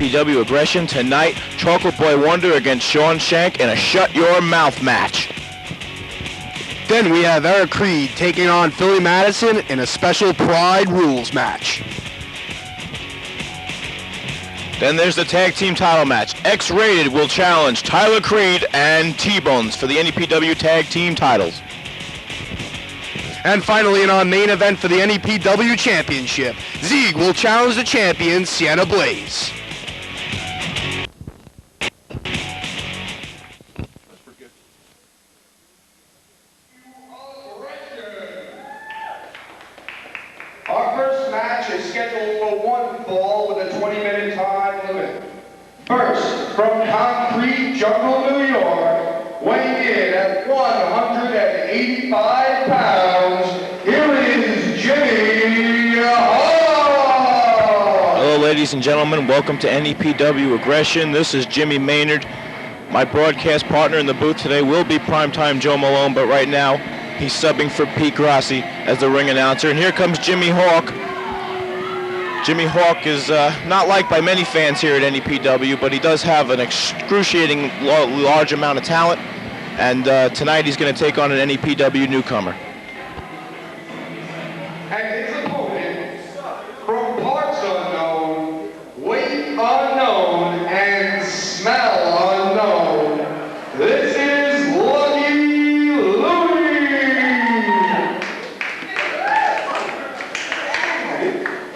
NEPW Aggression. Tonight, Chocolate Boy Wonder against Sean Shank in a Shut Your Mouth match. Then we have Eric Creed taking on Philly Madison in a special Pride Rules match. Then there's the tag team title match. X-Rated will challenge Tyler Creed and T-Bones for the NEPW tag team titles. And finally, in our main event for the NEPW Championship, Zeeg will challenge the champion, Sienna Blaze. Our first match is scheduled for one fall with a 20-minute time limit. First, from Concrete Jungle, New York, weighing in at 185 pounds, here is Jimmy Hawk! Hello, ladies and gentlemen. Welcome to NEPW Aggression. This is Jimmy Maynard. My broadcast partner in the booth today will be Primetime Joe Malone, but right now, he's subbing for Pete Grassi as the ring announcer. And here comes Jimmy Hawk. Jimmy Hawk is not liked by many fans here at NEPW, but he does have an excruciating large amount of talent. And tonight he's going to take on an NEPW newcomer. And his opponent, from parts unknown, weight unknown, and smell unknown, this is Lucky Louie!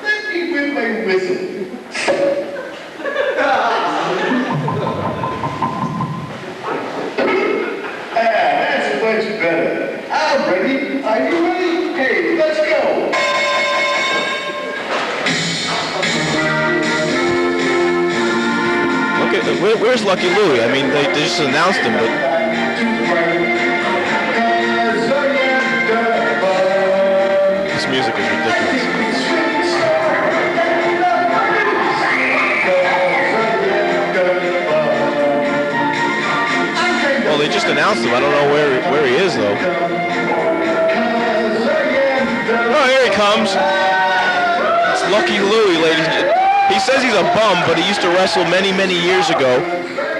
Let me with my whistle. That's much better. I'm ready. Are you ready? Hey, let's go. Look at where's Lucky Louie? I mean, they just announced him, but this music is ridiculous. Well, they just announced him. I don't know where he is, though. Oh, here he comes. It's Lucky Louie, ladies and gentlemen. He says he's a bum, but he used to wrestle many, many years ago.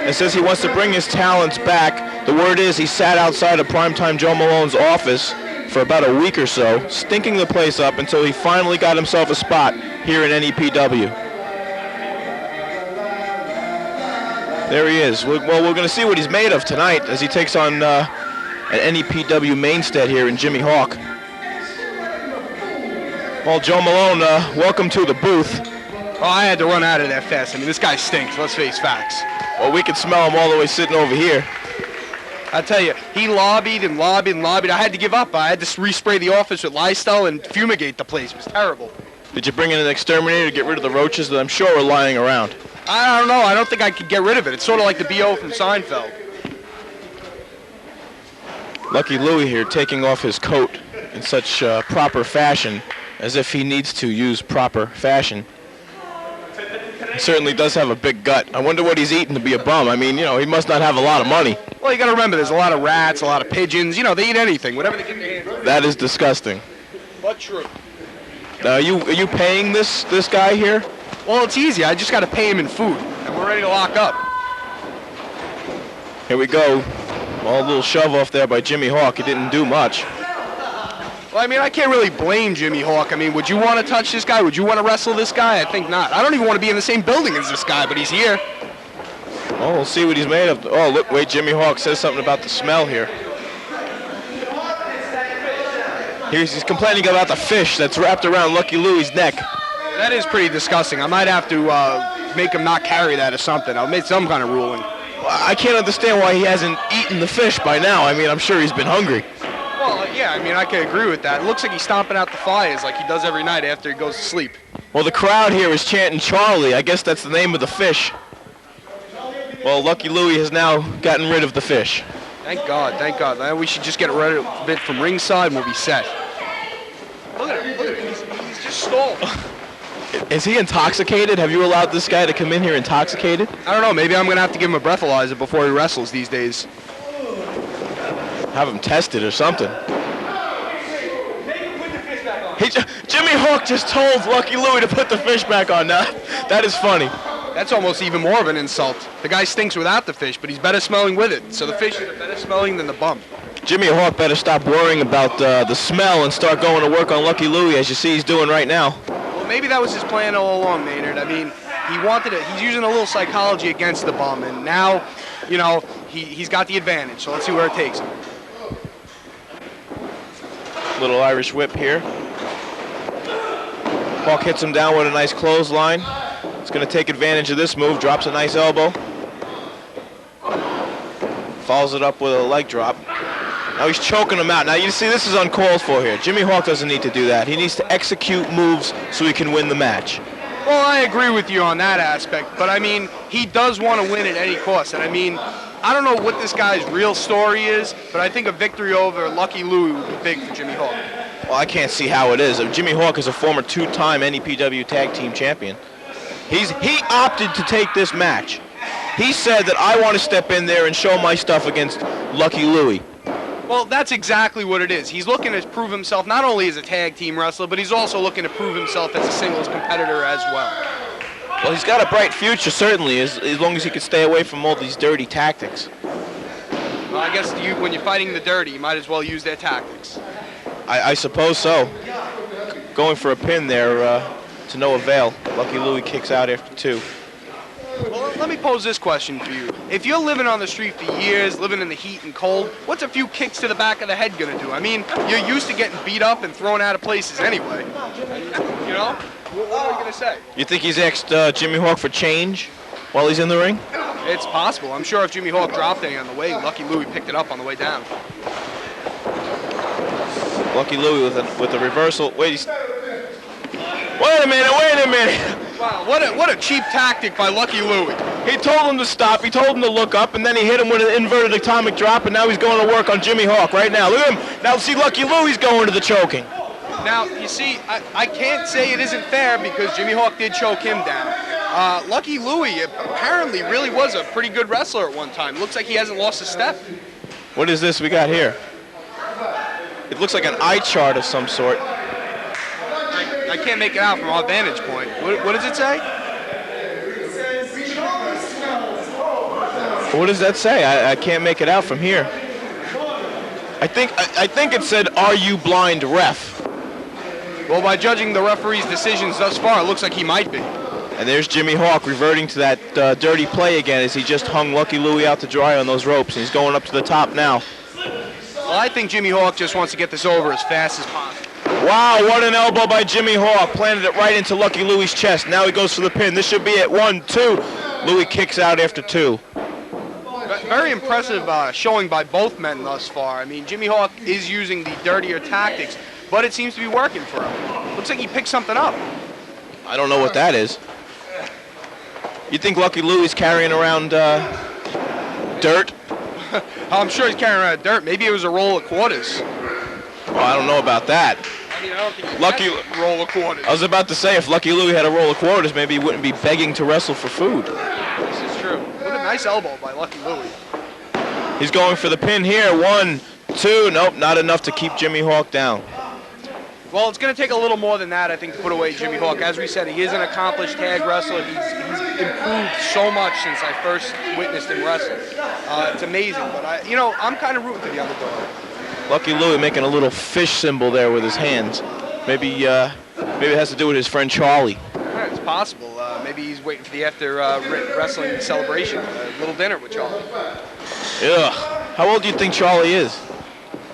And says he wants to bring his talents back. The word is he sat outside of Primetime Joe Malone's office for about a week or so, stinking the place up until he finally got himself a spot here in NEPW. There he is. Well, we're going to see what he's made of tonight as he takes on an NEPW mainstay here in Jimmy Hawk. Well, Joe Malone, welcome to the booth. Oh, I had to run out of there fast. I mean, this guy stinks. Let's face facts. Well, we can smell him all the way sitting over here. I tell you, he lobbied and lobbied and lobbied. I had to give up. I had to respray the office with Lysol and fumigate the place. It was terrible. Did you bring in an exterminator to get rid of the roaches that I'm sure are lying around? I don't know. I don't think I could get rid of it. It's sort of like the B.O. from Seinfeld. Lucky Louie here taking off his coat in such proper fashion, as if he needs to use proper fashion. He certainly does have a big gut. I wonder what he's eating to be a bum. I mean, you know, he must not have a lot of money. Well, you got to remember, there's a lot of rats, a lot of pigeons. You know, they eat anything, whatever they get their hands on. That is disgusting. But true. Now, are you paying this guy here? Well, it's easy. I just got to pay him in food, and we're ready to lock up. Here we go. Well, a little shove off there by Jimmy Hawk. He didn't do much. Well, I mean, I can't really blame Jimmy Hawk. I mean, would you want to touch this guy? Would you want to wrestle this guy? I think not. I don't even want to be in the same building as this guy, but he's here. Oh, we'll see what he's made of. Oh, look, wait, Jimmy Hawk says something about the smell here. He's complaining about the fish that's wrapped around Lucky Louie's neck. That is pretty disgusting. I might have to make him not carry that or something. I'll make some kind of ruling. Well, I can't understand why he hasn't eaten the fish by now. I mean, I'm sure he's been hungry. Well, yeah, I mean, I can agree with that. It looks like he's stomping out the fires like he does every night after he goes to sleep. Well, the crowd here is chanting Charlie. I guess that's the name of the fish. Well, Lucky Louie has now gotten rid of the fish. Thank God, thank God. Now we should just get rid of it from ringside and we'll be set. Look at him, he's just stalled. Is he intoxicated? Have you allowed this guy to come in here intoxicated? I don't know, maybe I'm going to have to give him a breathalyzer before he wrestles these days. Have him tested or something. Jimmy Hawk just told Lucky Louie to put the fish back on. Now, that is funny. That's almost even more of an insult. The guy stinks without the fish, but he's better smelling with it. So the fish is better smelling than the bum. Jimmy Hawk better stop worrying about the smell and start going to work on Lucky Louie, as you see he's doing right now. Well, maybe that was his plan all along, Maynard. I mean, he's using a little psychology against the bum, and now, you know, he's got the advantage. So let's see where it takes him. Little Irish whip here. Hawk hits him down with a nice clothesline. He's going to take advantage of this move, drops a nice elbow. Follows it up with a leg drop. Now he's choking him out. Now you see this is uncalled for here. Jimmy Hawk doesn't need to do that. He needs to execute moves so he can win the match. Well, I agree with you on that aspect, but I mean, he does want to win at any cost. And I mean, I don't know what this guy's real story is, but I think a victory over Lucky Louie would be big for Jimmy Hawk. Well, I can't see how it is. Jimmy Hawk is a former two-time NEPW Tag Team Champion. He opted to take this match. He said that I want to step in there and show my stuff against Lucky Louie. Well, that's exactly what it is. He's looking to prove himself not only as a tag team wrestler, but he's also looking to prove himself as a singles competitor as well. Well, he's got a bright future, certainly, as long as he can stay away from all these dirty tactics. Well, I guess when you're fighting the dirty, you might as well use their tactics. I suppose so. Going for a pin there to no avail. Lucky Louie kicks out after 2. Well, let me pose this question for you. If you're living on the street for years, living in the heat and cold, what's a few kicks to the back of the head going to do? I mean, you're used to getting beat up and thrown out of places anyway. You know? What are you going to say? You think he's asked Jimmy Hawk for change while he's in the ring? It's possible. I'm sure if Jimmy Hawk dropped any on the way, Lucky Louie picked it up on the way down. Lucky Louie with a reversal. Wait a minute! Wow, what a cheap tactic by Lucky Louie. He told him to stop, he told him to look up, and then he hit him with an inverted atomic drop, and now he's going to work on Jimmy Hawk right now. Look at him. Now see, Lucky Louie's going to the choking. Now, you see, I can't say it isn't fair because Jimmy Hawk did choke him down. Lucky Louie apparently really was a pretty good wrestler at one time. Looks like he hasn't lost a step. What is this we got here? It looks like an eye chart of some sort. I can't make it out from our vantage point. What does it say? What does that say? I can't make it out from here. I think it said, "Are you blind, ref?" Well, by judging the referee's decisions thus far, it looks like he might be. And there's Jimmy Hawk reverting to that dirty play again as he just hung Lucky Louie out to dry on those ropes. And he's going up to the top now. Well, I think Jimmy Hawk just wants to get this over as fast as possible. Wow, what an elbow by Jimmy Hawk. Planted it right into Lucky Louie's chest. Now he goes for the pin. This should be it. 1, 2. Louie kicks out after 2. Very impressive showing by both men thus far. I mean, Jimmy Hawk is using the dirtier tactics, but it seems to be working for him. Looks like he picked something up. I don't know what that is. You think Lucky Louie's carrying around dirt? I'm sure he's carrying around dirt. Maybe it was a roll of quarters. Well, I don't know about that. I mean, I don't think he has a roll of quarters. I was about to say, if Lucky Louie had a roll of quarters, maybe he wouldn't be begging to wrestle for food. This is true. What a nice elbow by Lucky Louie. He's going for the pin here. 1, 2. Nope, not enough to keep Jimmy Hawk down. Well, it's going to take a little more than that, I think, to put away Jimmy Hawk. As we said, he is an accomplished tag wrestler. He's improved so much since I first witnessed him wrestle. It's amazing, but I'm kind of rooting for the underdog. Lucky Louie making a little fish symbol there with his hands. Maybe it has to do with his friend Charlie. Yeah, it's possible. Maybe he's waiting for the after wrestling celebration, a little dinner with Charlie. Ugh. How old do you think Charlie is?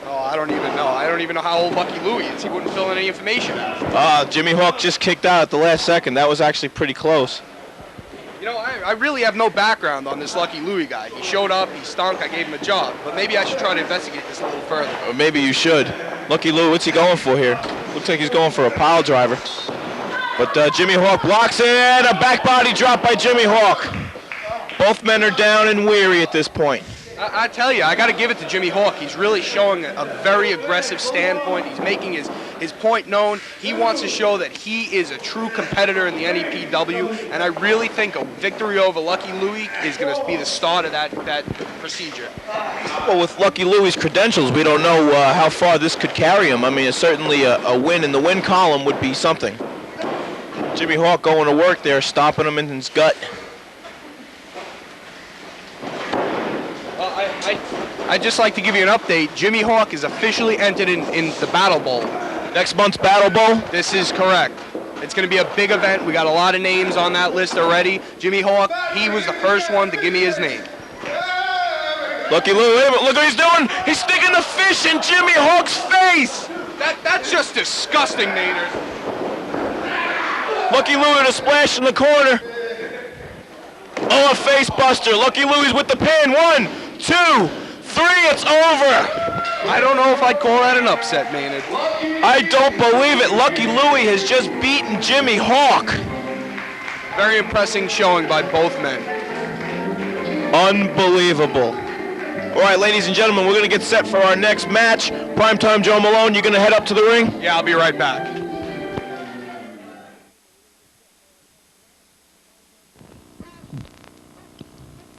Oh, I don't even know. I don't even know how old Lucky Louie is. He wouldn't fill in any information out. Jimmy Hawk just kicked out at the last second. That was actually pretty close. You know, I really have no background on this Lucky Louie guy. He showed up, he stunk, I gave him a job. But maybe I should try to investigate this a little further. Or maybe you should. Lucky Louie, what's he going for here? Looks like he's going for a pile driver. But Jimmy Hawk blocks it. A back body drop by Jimmy Hawk. Both men are down and weary at this point. I tell you, I got to give it to Jimmy Hawk. He's really showing a very aggressive standpoint. He's making his point known. He wants to show that he is a true competitor in the NEPW, and I really think a victory over Lucky Louie is going to be the start of that procedure. Well, with Lucky Louie's credentials, we don't know how far this could carry him. I mean, certainly a win in the win column would be something. Jimmy Hawk going to work there, stomping him in his gut. I'd just like to give you an update. Jimmy Hawk is officially entered in the Battle Bowl. Next month's Battle Bowl? This is correct. It's going to be a big event. We got a lot of names on that list already. Jimmy Hawk, he was the first one to give me his name. Lucky Lou, wait a minute, look what he's doing. He's sticking the fish in Jimmy Hawk's face. That's just disgusting, Maynard. Lucky Louie to splash in the corner. Oh, a face buster. Lucky Louie's with the pin. 1, 2, 3, it's over. I don't know if I'd call that an upset, Maynard. I don't believe it. Lucky Louie has just beaten Jimmy Hawk. Very impressive showing by both men. Unbelievable. All right, ladies and gentlemen, we're going to get set for our next match. Primetime Joe Malone, you going to head up to the ring? Yeah, I'll be right back.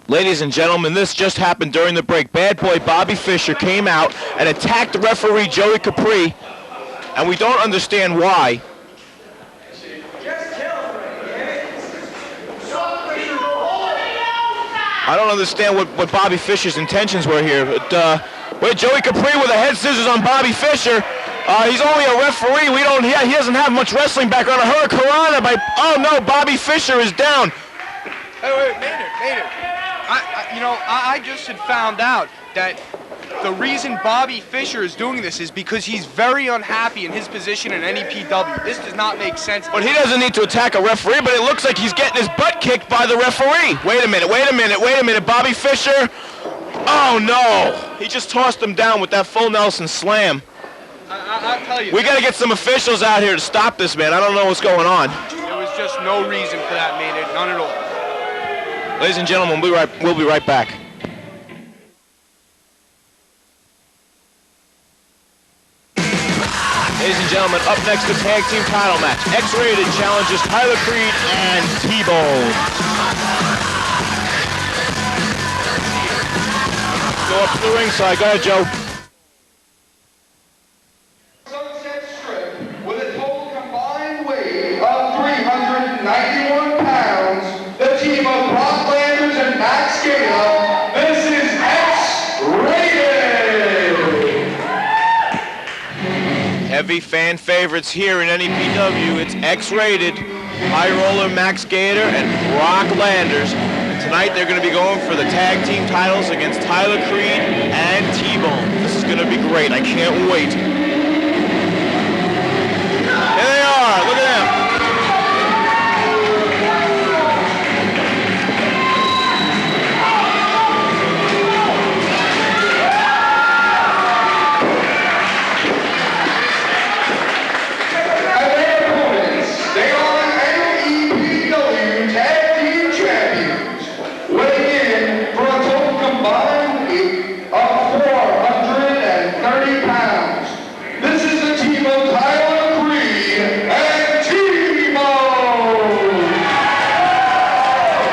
Ladies and gentlemen, this just happened during the break. Bad boy Bobby Fischer came out and attacked the referee, Joey Capri, and we don't understand why. I don't understand what Bobby Fischer's intentions were here. But with Joey Capri with the head scissors on Bobby Fischer. He's only a referee. He doesn't have much wrestling background. A hurricanrana by. Oh no, Bobby Fischer is down. Hey, wait, Maynard. I just had found out that the reason Bobby Fischer is doing this is because he's very unhappy in his position in NEPW. This does not make sense. But he doesn't need to attack a referee, but it looks like he's getting his butt kicked by the referee. Wait a minute. Bobby Fischer. Oh, no. He just tossed him down with that full Nelson slam. I'll tell you. We got to get some officials out here to stop this, man. I don't know what's going on. There was just no reason for that, Maynard. None at all. Ladies and gentlemen, we'll be right back. Ladies and gentlemen, up next, the tag team title match. X-Rated challenges Tyler Creed and T-Bone. Go up to the ringside. Go ahead, Joe. Sunset Strip, with a total combined weight of 391 pounds, the team of Brock Landers and Max Gator, this is X-Rated! Heavy fan favorites here in NEPW. It's X-Rated. High roller Max Gator and Brock Landers. And tonight they're going to be going for the tag team titles against Tyler Creed and T-Bone. This is going to be great. I can't wait. Here they are. Look at them.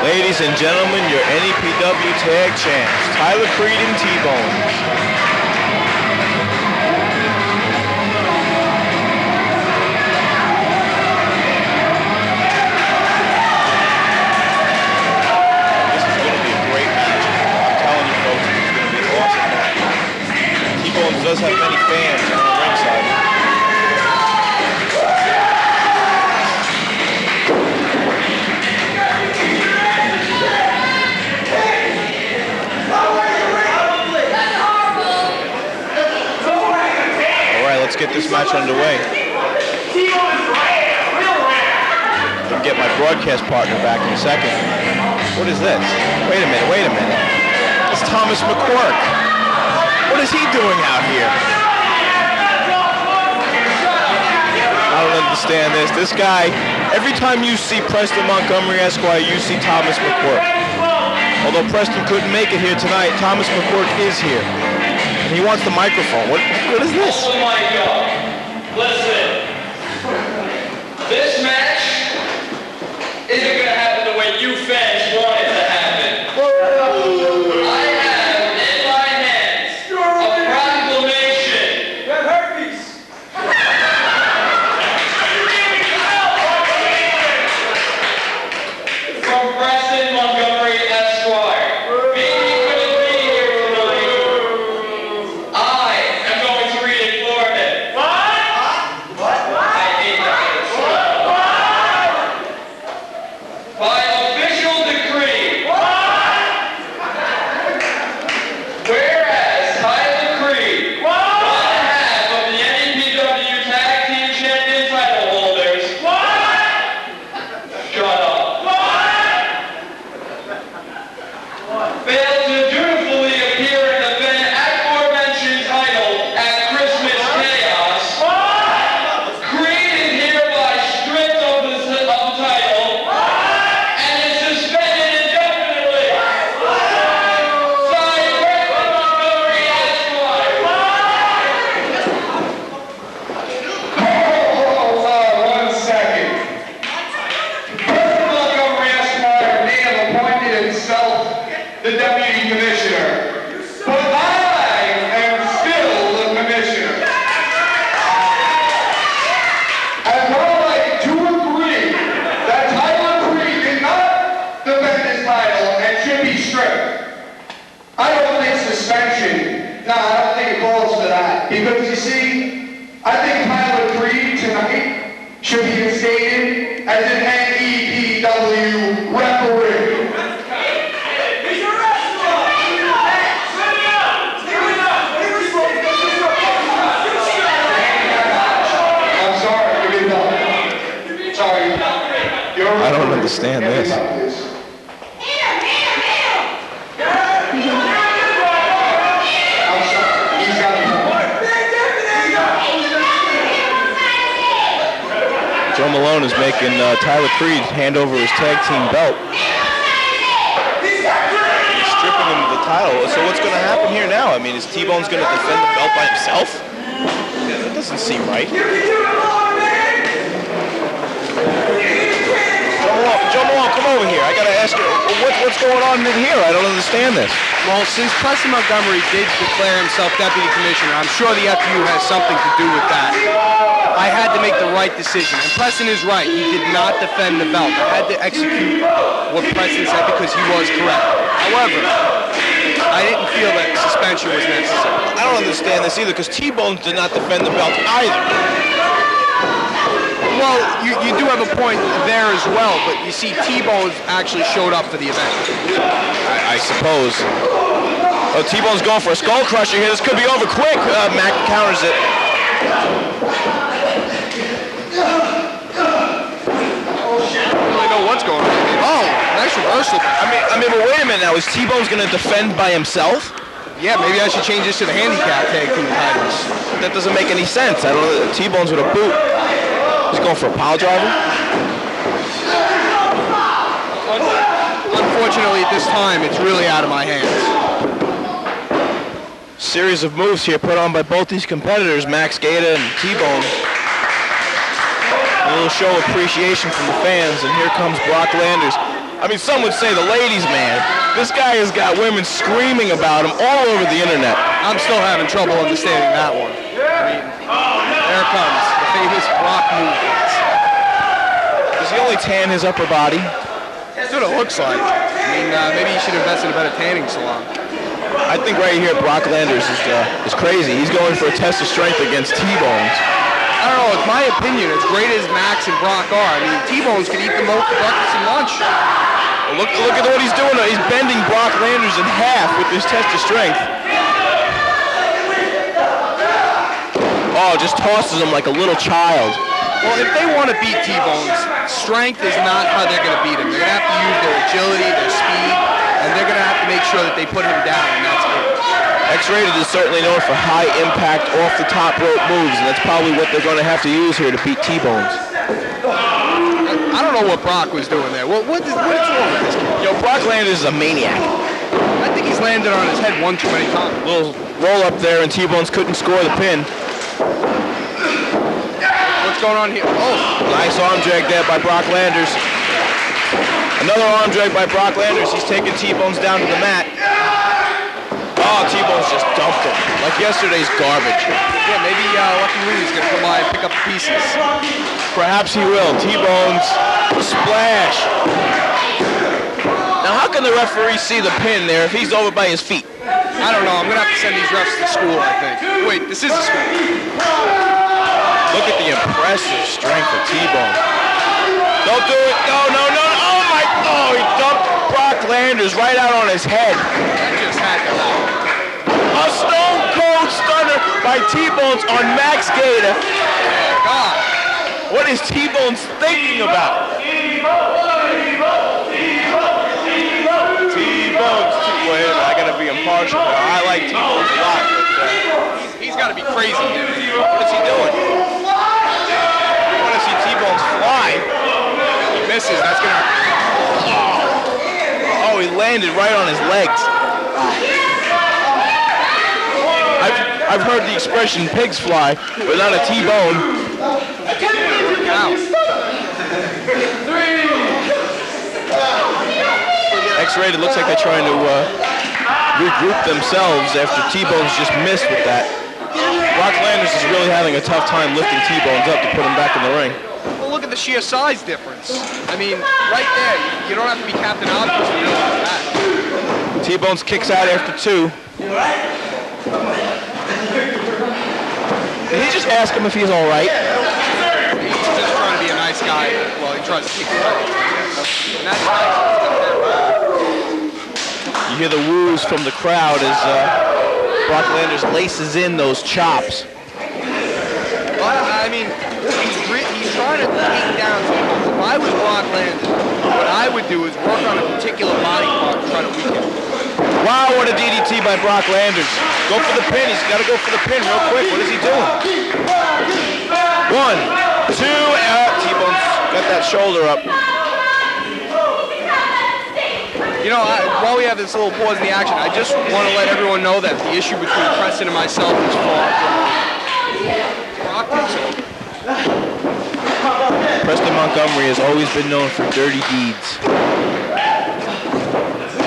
Ladies and gentlemen, your NEPW tag champs, Tyler Creed and T-Bone. This is going to be a great match. I'm telling you folks, this is going to be an awesome match. T-Bone does have many fans on the ringside. Let's get this match underway. I'll get my broadcast partner back in a second. What is this? Wait a minute. It's Thomas McQuirk. What is he doing out here? I don't understand this. This guy, every time you see Preston Montgomery Esquire, you see Thomas McQuirk. Although Preston couldn't make it here tonight, Thomas McQuirk is here. And he wants the microphone. What is this? Oh my God. Listen. This match isn't going to happen the way you fans want it to happen. I have in my hands a proclamation. You have herpes. From Preston Montgomery Esquire. Maybe he couldn't be here tonight. that. Because you see, I think Tyler Creed tonight should be instated as an NEPW referee. I'm sorry, give me the sorry. I don't understand this. Joe Malone is making Tyler Creed hand over his tag team belt. He's stripping him of the title. So what's going to happen here now? I mean, is T-Bone's going to defend the belt by himself? Yeah, that doesn't seem right. Joe Malone, come over here. I got to ask you, what's going on in here? I don't understand this. Well, since Preston Montgomery did declare himself deputy commissioner, I'm sure the FU has something to do with that. I had to make the right decision, and Preston is right. He did not defend the belt. I had to execute what Preston said because he was correct. However, I didn't feel that suspension was necessary. I don't understand this either because T-Bone did not defend the belt either. Well, you do have a point there as well, but you see T-Bone actually showed up for the event. I suppose. Oh, T-Bone's going for a skull crusher here. This could be over quick. Mac counters it. What's going on? Oh, nice reversal. I mean, but wait a minute now. Is T-Bone's going to defend by himself? Yeah, maybe I should change this to the handicap tag team titles. That doesn't make any sense. I don't know. T-Bone's with a boot. He's going for a pile driver. Unfortunately, at this time, it's really out of my hands. Series of moves here put on by both these competitors, Max Gaeta and T-Bone. A little show of appreciation from the fans, and here comes Brock Landers. I mean, some would say the ladies' man. This guy has got women screaming about him all over the internet. I'm still having trouble understanding that one. I mean, there comes the famous Brock move. Does he only tan his upper body? That's what it looks like. I mean, maybe you should invest in a better tanning salon. I think right here Brock Landers is crazy. He's going for a test of strength against T-Bones. I don't know, it's my opinion, as great as Max and Brock are, I mean, T-Bones could eat them both for breakfast and lunch. Well, look at what he's doing. He's bending Brock Landers in half with this test of strength. Oh, just tosses him like a little child. Well, if they want to beat T-Bones, strength is not how they're going to beat him. They're going to have to use their agility, their speed, and they're going to have to make sure that they put him down, and that's it. X-Rated is certainly known for high-impact, off-the-top rope moves, and that's probably what they're going to have to use here to beat T-Bones. I don't know what Brock was doing there. What's wrong with this kid? Yo, Brock Landers is a maniac. I think he's landed on his head one too many times. Little roll up there, and T-Bones couldn't score the pin. What's going on here? Oh, nice arm drag there by Brock Landers. Another arm drag by Brock Landers. He's taking T-Bones down to the mat. Oh, T-Bones just dumped him. Like yesterday's garbage. Yeah, maybe Lucky Louie's going to come by and pick up the pieces. Perhaps he will. T-Bones, splash. Now, how can the referee see the pin there if he's over by his feet? I don't know. I'm going to have to send these refs to school, I think. Wait, this is a school. Look at the impressive strength of T-Bone. Don't do it. No. Oh, my. Oh, he dumped Brock Landers right out on his head. That just had to happen. A Stone Cold Stunner by T-Bones on Max Gaeta. God. What is T-Bones thinking about? T-Bones. Wait, I gotta be impartial. I like T-Bones a lot, but he's got to be crazy. What is he doing? I want to see T-Bones fly. He misses. That's gonna. Oh, he landed right on his legs. I've heard the expression pigs fly, but not a T-bone. X-Rated looks like they're trying to regroup themselves after T-Bones just missed with that. Brock Landers is really having a tough time lifting T-Bones up to put him back in the ring. Well, look at the sheer size difference. I mean, right there, you don't have to be Captain Obvious to realize that. T-Bones kicks out after 2. ask him if he's all right? He's just trying to be a nice guy. Well, he tries to keep the title. And that's nice. You hear the woos from the crowd as Brock Landers laces in those chops. Well, I mean, he's trying to take down T-Bones. If I was Brock Landers, what I would do is work on a particular body part and try to weaken it. Wow, what a DDT by Brock Landers. Go for the pin. He's got to go for the pin real quick. What is he doing? 1, 2, T-Bone's got that shoulder up. You know, while we have this little pause in the action, I just want to let everyone know that the issue between Preston and myself is far from Brock takes over. Preston Montgomery has always been known for dirty deeds.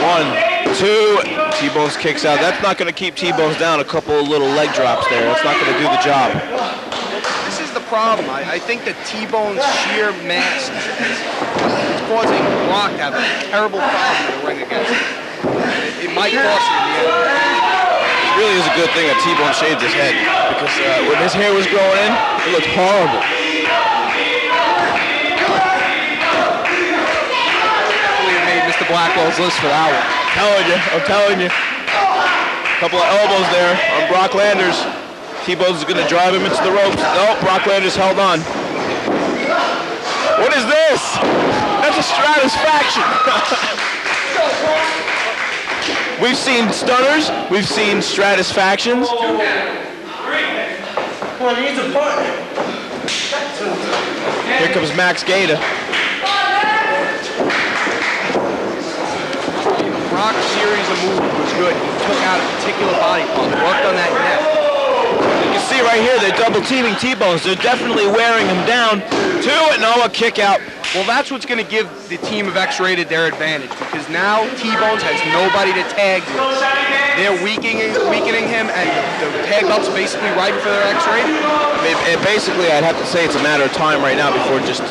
1, 2, T-Bones kicks out. That's not going to keep T-Bones down. A couple of little leg drops there. That's not going to do the job. This is the problem. I think that T-Bone's sheer mass is causing Brock to have a terrible problem in the ring against him. It might cost him in the end. It really is a good thing that T-Bone shaved his head, because when his hair was growing in, it looked horrible. Definitely made Mr. Blackwell's list for that one. I'm telling you. Couple of elbows there on Brock Landers. T-Bone's going to drive him into the ropes. No, Brock Landers held on. What is this? That's a Stratusfaction. We've seen stunners. We've seen Stratusfactions. Come on, he's a partner. Here comes Max Gaeta. Brock's series of moves was good. He took out a particular body part, worked on that neck. You can see right here, they're double teaming T-Bones. They're definitely wearing him down. 2, no, a kick out. Well, that's what's going to give the team of X-Rated their advantage, because now T-Bones has nobody to tag with. They're weakening him, and the tag belt's basically right for their X-Rated. I mean, basically, I'd have to say it's a matter of time right now before just,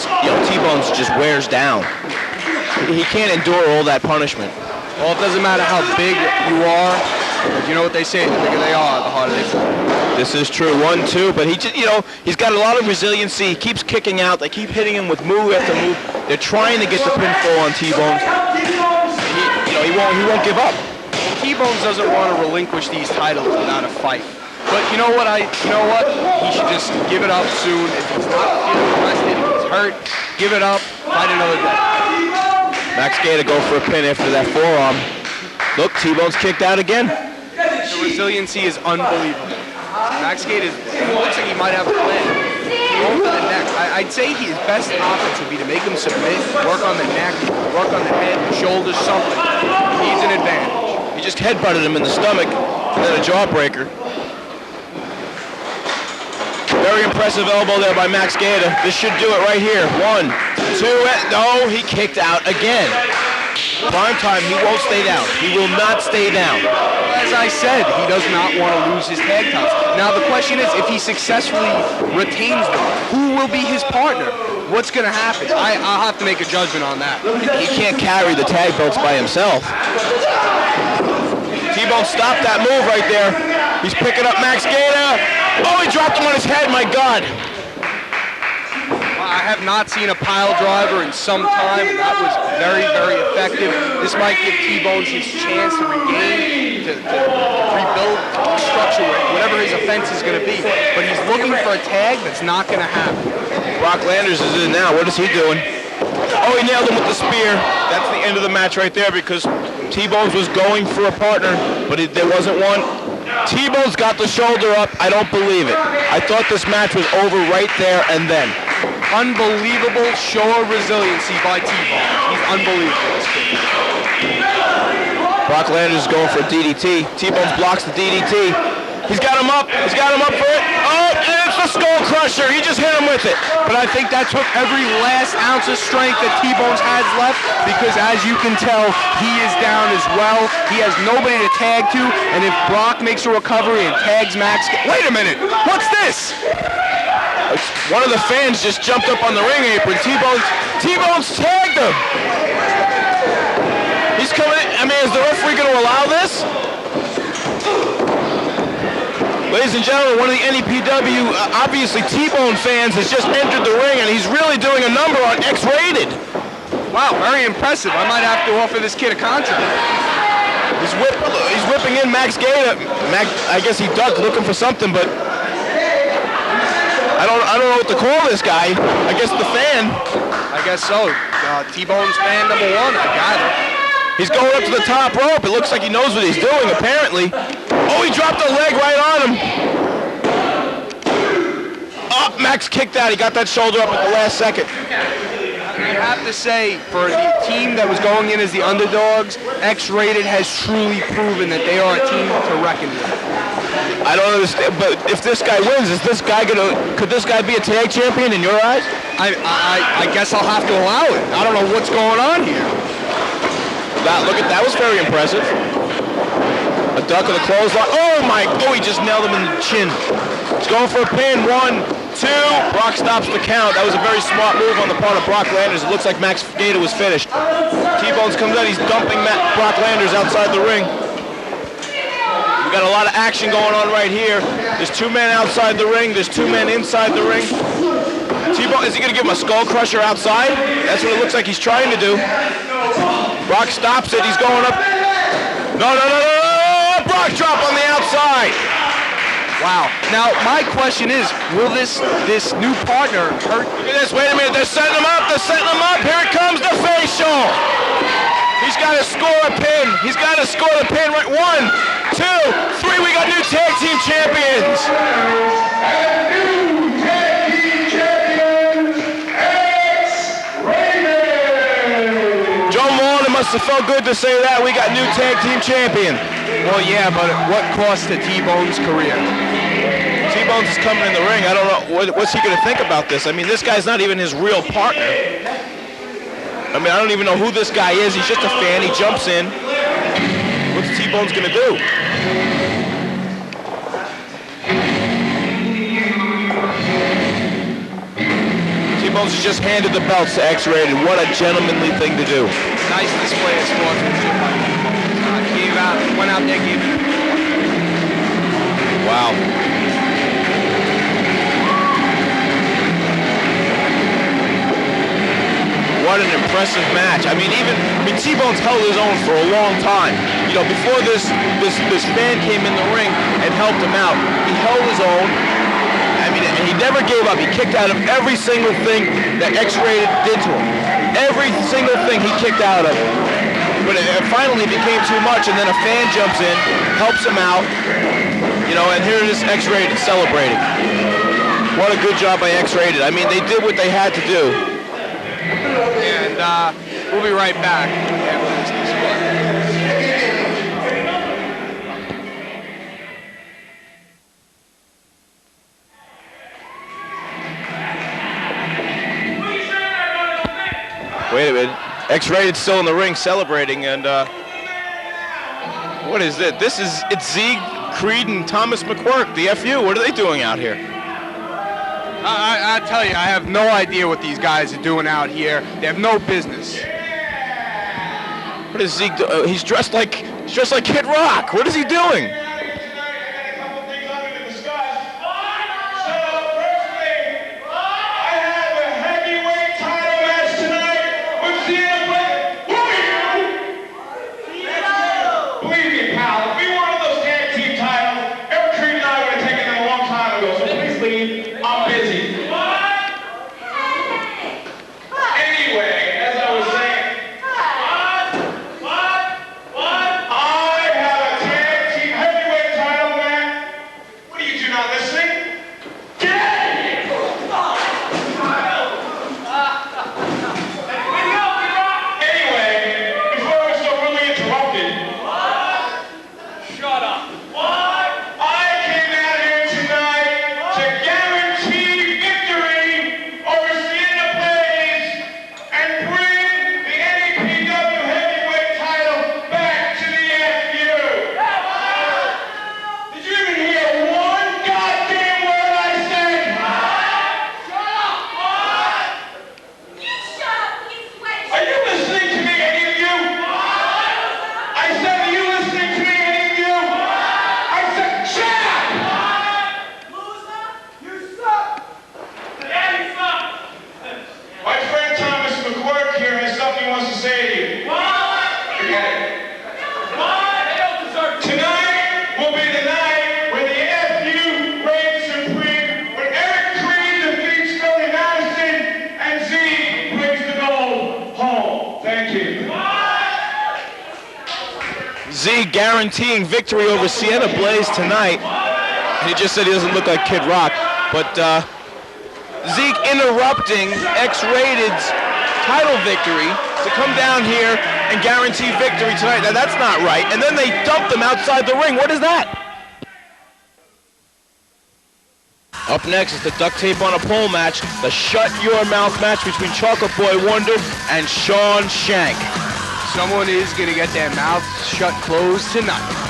T-Bones just wears down. He can't endure all that punishment. Well, it doesn't matter how big you are. You know what they say, the bigger they are, the harder they fall. This is true, 1, 2, but he just, he's got a lot of resiliency. He keeps kicking out. They keep hitting him with move after move. They're trying to get the pinfall on T-Bones. He won't give up. T-Bones doesn't want to relinquish these titles without a fight. But you know what? He should just give it up soon. If he's not feeling rested, if he's hurt, give it up, fight another day. Max Gaeta go for a pin after that forearm. Look, T-Bone's kicked out again. The resiliency is unbelievable. Max Gaeta looks like he might have a plan. Going for the neck. I'd say his best offense would be to make him submit, work on the neck, work on the head, the shoulders, something. He needs an advantage. He just headbutted him in the stomach, and then a jawbreaker. Very impressive elbow there by Max Gaeta. This should do it right here. 1, 2, no, he kicked out again. Prime time, he won't stay down. He will not stay down. As I said, he does not want to lose his tag titles. Now the question is, if he successfully retains them, who will be his partner? What's going to happen? I'll have to make a judgment on that. He can't carry the tag belts by himself. T-Bone stopped that move right there. He's picking up Max Gaeta. Oh, he dropped him on his head, my God. I have not seen a pile driver in some time, and that was very, very effective. This might give T-Bones his chance to regain, to rebuild, to restructure whatever his offense is going to be. But he's looking for a tag that's not going to happen. Brock Landers is in now. What is he doing? Oh, he nailed him with the spear. That's the end of the match right there, because T-Bones was going for a partner, but there wasn't one. T-Bones got the shoulder up. I don't believe it. I thought this match was over right there and then. Unbelievable show of resiliency by T-Bone. He's unbelievable, this kid. Brock Landers is going for a DDT. T-Bones blocks the DDT. He's got him up. He's got him up for it. Oh, and it's the Skull Crusher. He just hit him with it. But I think that took every last ounce of strength that T-Bones has left, because as you can tell, he is down as well. He has nobody to tag to, and if Brock makes a recovery and tags Max... Wait a minute! What's this? One of the fans just jumped up on the ring apron. T-Bones tagged him. He's coming in. I mean, is the referee going to allow this? Ladies and gentlemen, one of the NEPW, obviously T-Bone fans, has just entered the ring, and he's really doing a number on X-Rated. Wow, very impressive. I might have to offer this kid a contract. He's whipping in Max Gator. I guess he ducked looking for something, but I don't know what to call this guy. I guess the fan. I guess so. T-Bone's fan number one. I got it. He's going up to the top rope. It looks like he knows what he's doing, apparently. Oh, he dropped a leg right on him. Oh, Max kicked out. He got that shoulder up at the last second. I have to say, for the team that was going in as the underdogs, X-Rated has truly proven that they are a team to reckon with. I don't understand, but if this guy wins, could this guy be a tag champion in your eyes? I guess I'll have to allow it. I don't know what's going on here. That was very impressive. A duck of the clothesline. Oh, he just nailed him in the chin. He's going for a pin. 1, 2. Brock stops the count. That was a very smart move on the part of Brock Landers. It looks like Max Gator was finished. T-Bones comes out. He's dumping Brock Landers outside the ring. We got a lot of action going on right here. There's 2 men outside the ring. There's 2 men inside the ring. T-Bone, is he going to give him a skull crusher outside? That's what it looks like he's trying to do. Brock stops it. He's going up. No. Brock drop on the outside. Wow. Now, my question is, will this new partner hurt? Look at this. Wait a minute. They're setting him up. Here it comes the facial. He's got to score a pin. Right. 1, 2, 3. We got new tag team champions. Must have felt good to say that. We got new tag team champion. Well, yeah, but at what cost to T-Bone's career? T-Bone's is coming in the ring. I don't know. What's he going to think about this? I mean, this guy's not even his real partner. I mean, I don't even know who this guy is. He's just a fan. He jumps in. What's T-Bone's going to do? T-Bone's just handed the belts to X-Rated. What a gentlemanly thing to do. Nice display of sportsmanship. Went out there, gave it. Wow. What an impressive match. I mean, T-Bone's held his own for a long time. You know, before this fan came in the ring and helped him out, he held his own. I mean, and he never gave up. He kicked out of every single thing that X-Rated did to him. Every single thing he kicked out of. But it finally became too much, and then a fan jumps in, helps him out, you know, and here it is X-Rated celebrating. What a good job by X-Rated. I mean, they did what they had to do. And we'll be right back after this display. Wait a minute. X-Rated still in the ring celebrating, and what is it? It's Zeke, Creed, and Thomas McQuirk, the FU. What are they doing out here? I tell you, I have no idea what these guys are doing out here. They have no business. What is Zeke doing? He's dressed like Kid Rock. What is he doing? I have a tag team heavyweight guaranteeing victory over Sienna Blaze tonight. He just said he doesn't look like Kid Rock, but Zeke interrupting X-Rated's title victory to come down here and guarantee victory tonight. Now that's not right. And then they dumped him outside the ring. What is that? Up next is the duct tape on a pole match, the Shut Your Mouth match between Chocolate Boy Wonder and Sean Shank. Someone is going to get their mouth shut closed tonight.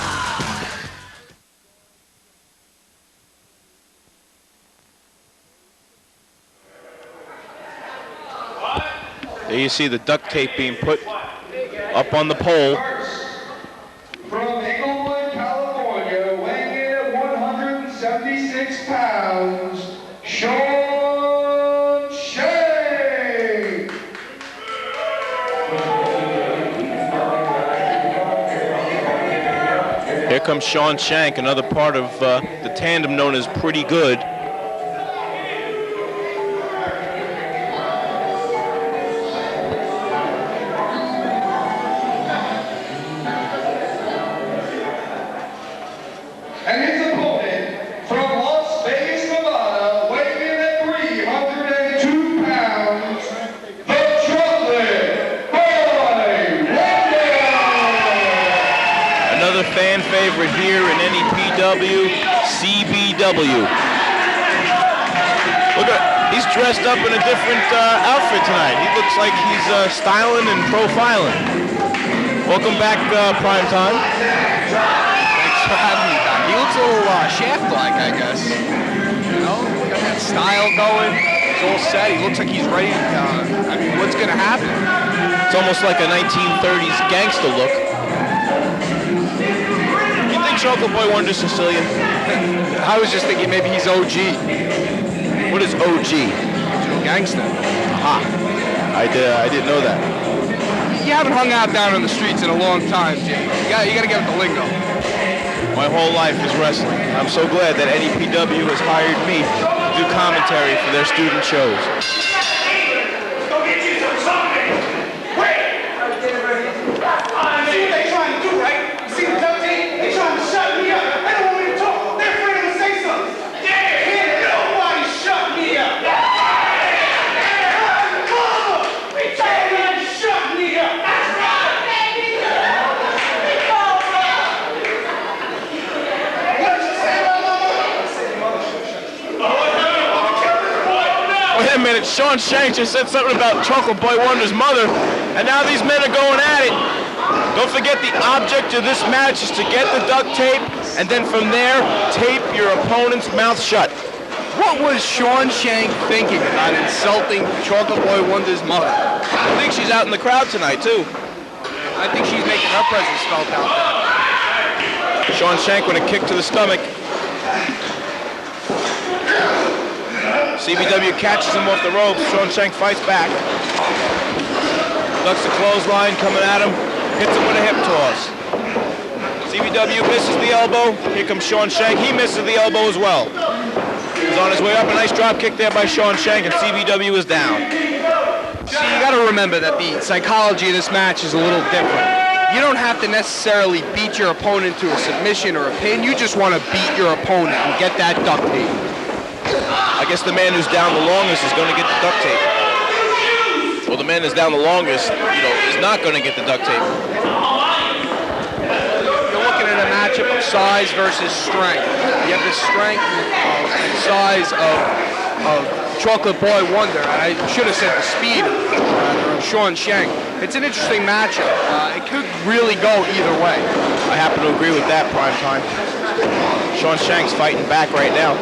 There you see the duct tape being put up on the pole. From Inglewood, California, weighing in at 176 pounds, Sean Shank. Here comes Sean Shank, another part of the tandem known as Pretty Good. And his opponent from Las Vegas, Nevada, weighing in at 302 pounds, the Chocolate Boy Wonder. Another fan favorite here in NEPW, CBW. Look at, he's dressed up in a different outfit tonight. He looks like he's styling and profiling. Welcome back, Primetime. Thanks for having me back. He looks a little Shaft-like, I guess. You know, got that style going. He's all set. He looks like he's ready. I mean, what's going to happen? It's almost like a 1930s gangster look. You think Chocolate Boy Wonder's Sicilian? I was just thinking maybe he's OG. What is OG? Original gangster. Aha. I didn't know that. You haven't hung out down on the streets in a long time, Jay. You got to get with the lingo. My whole life is wrestling. I'm so glad that NEPW has hired me to do commentary for their student shows. Go get you some something! Wait! See what they trying to do, right? You see the duct tape? They trying to shut me up. They don't want me to talk. They're afraid to say something. Can't nobody shut me up. Mama! They trying to shut me up. That's right, baby! What did you say about my mama? Wait a minute, Sean Shank just said something about Chocolate Boy Wonder's mother, and now these men are going at it. Don't forget the object of this match is to get the duct tape, and then from there, tape your opponent's mouth shut. What was Sean Shank thinking about insulting Chocolate Boy Wonder's mother? I think she's out in the crowd tonight, too. I think she's making her presence felt out there. Sean Shank with a kick to the stomach. CBW catches him off the ropes. Sean Shank fights back. Ducks the clothesline coming at him. Hits him with a hip toss. CBW misses the elbow. Here comes Sean Shank. He misses the elbow as well. He's on his way up. A nice drop kick there by Sean Shank, and CBW is down. See, you got to remember that the psychology of this match is a little different. You don't have to necessarily beat your opponent to a submission or a pin. You just want to beat your opponent and get that duct tape. I guess the man who's down the longest is going to get the duct tape. Well, the man who's down the longest, is not going to get the duct tape. You're looking at a matchup of size versus strength. You have the strength and size of Chocolate Boy Wonder. I should have said the speed of Sean Shank. It's an interesting matchup. It could really go either way. I happen to agree with that, Primetime. Sean Shank's fighting back right now.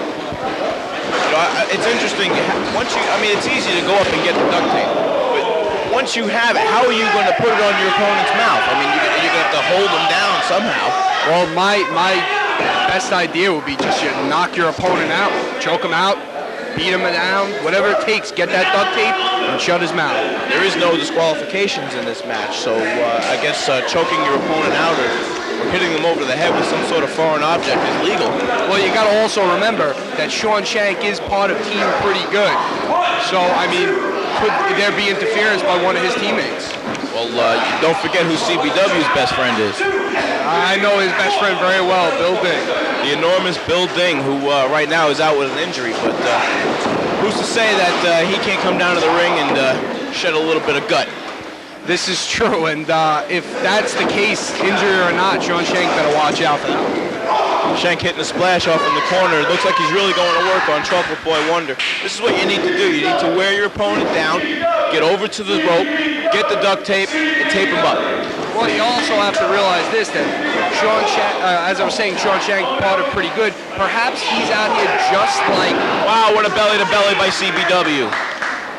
It's interesting. It's easy to go up and get the duct tape. But once you have it, how are you going to put it on your opponent's mouth? I mean, you're going to have to hold them down somehow. Well, my best idea would be just you knock your opponent out, choke him out, beat him down, whatever it takes, get that duct tape and shut his mouth. There is no disqualifications in this match, so I guess choking your opponent out or hitting them over the head with some sort of foreign object is legal. Well, you got to also remember that Sean Shank is part of Team Pretty Good. So, I mean, could there be interference by one of his teammates? Well, don't forget who CBW's best friend is. I know his best friend very well, Bill Ding. The enormous Bill Ding, who right now is out with an injury, but who's to say that he can't come down to the ring and shed a little bit of gut? This is true, and if that's the case, injury or not, Sean Shank better watch out for that. Shank hitting a splash off in the corner. It looks like he's really going to work on Chocolate Boy Wonder. This is what you need to do. You need to wear your opponent down, get over to the rope, get the duct tape, and tape him up. Well, you also have to realize this, that Sean Shank, as I was saying, Sean Shank fought it pretty good. Perhaps he's out here just like... Wow, what a belly-to-belly by CBW.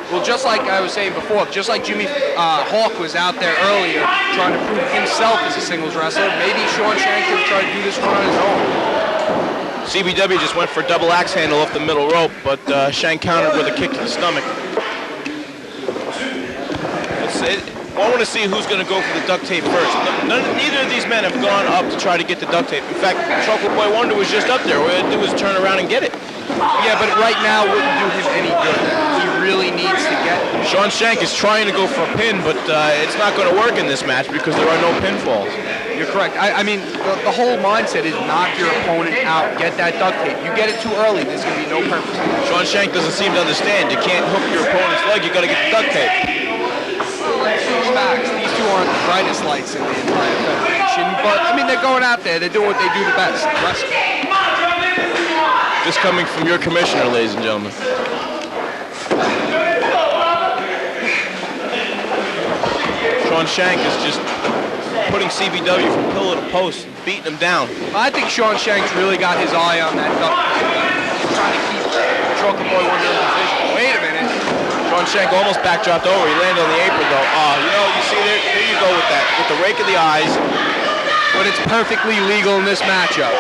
Well, just like I was saying before, just like Jimmy Hawk was out there earlier trying to prove himself as a singles wrestler, maybe Sean Shank can try to do this one on his own. CBW just went for a double axe handle off the middle rope, but Shank countered with a kick to the stomach. I want to see who's going to go for the duct tape first. Neither of these men have gone up to try to get the duct tape. In fact, Chocolate Boy Wonder was just up there. All he had to do was turn around and get it. Yeah, but right now wouldn't do him any good. He really needs to get it. Sean Shank is trying to go for a pin, but it's not going to work in this match because there are no pinfalls. You're correct. I mean, the whole mindset is knock your opponent out, get that duct tape. You get it too early, there's going to be no purpose. Sean Shank doesn't seem to understand. You can't hook your opponent's leg, you got to get the duct tape. Facts. These two aren't the brightest lights in the entire federation, but I mean, they're going out there, they're doing what they do the best. This coming from your commissioner, ladies and gentlemen. Sean Shank is just putting CBW from pillar to post, beating him down. I think Sean Shank's really got his eye on that duct tape. He's trying to keep Chocolate Boy Wonder in position. Wait a minute. Sean Shank almost backdropped over. He landed on the apron, though. You see, there you go with that, with the rake of the eyes. But it's perfectly legal in this matchup.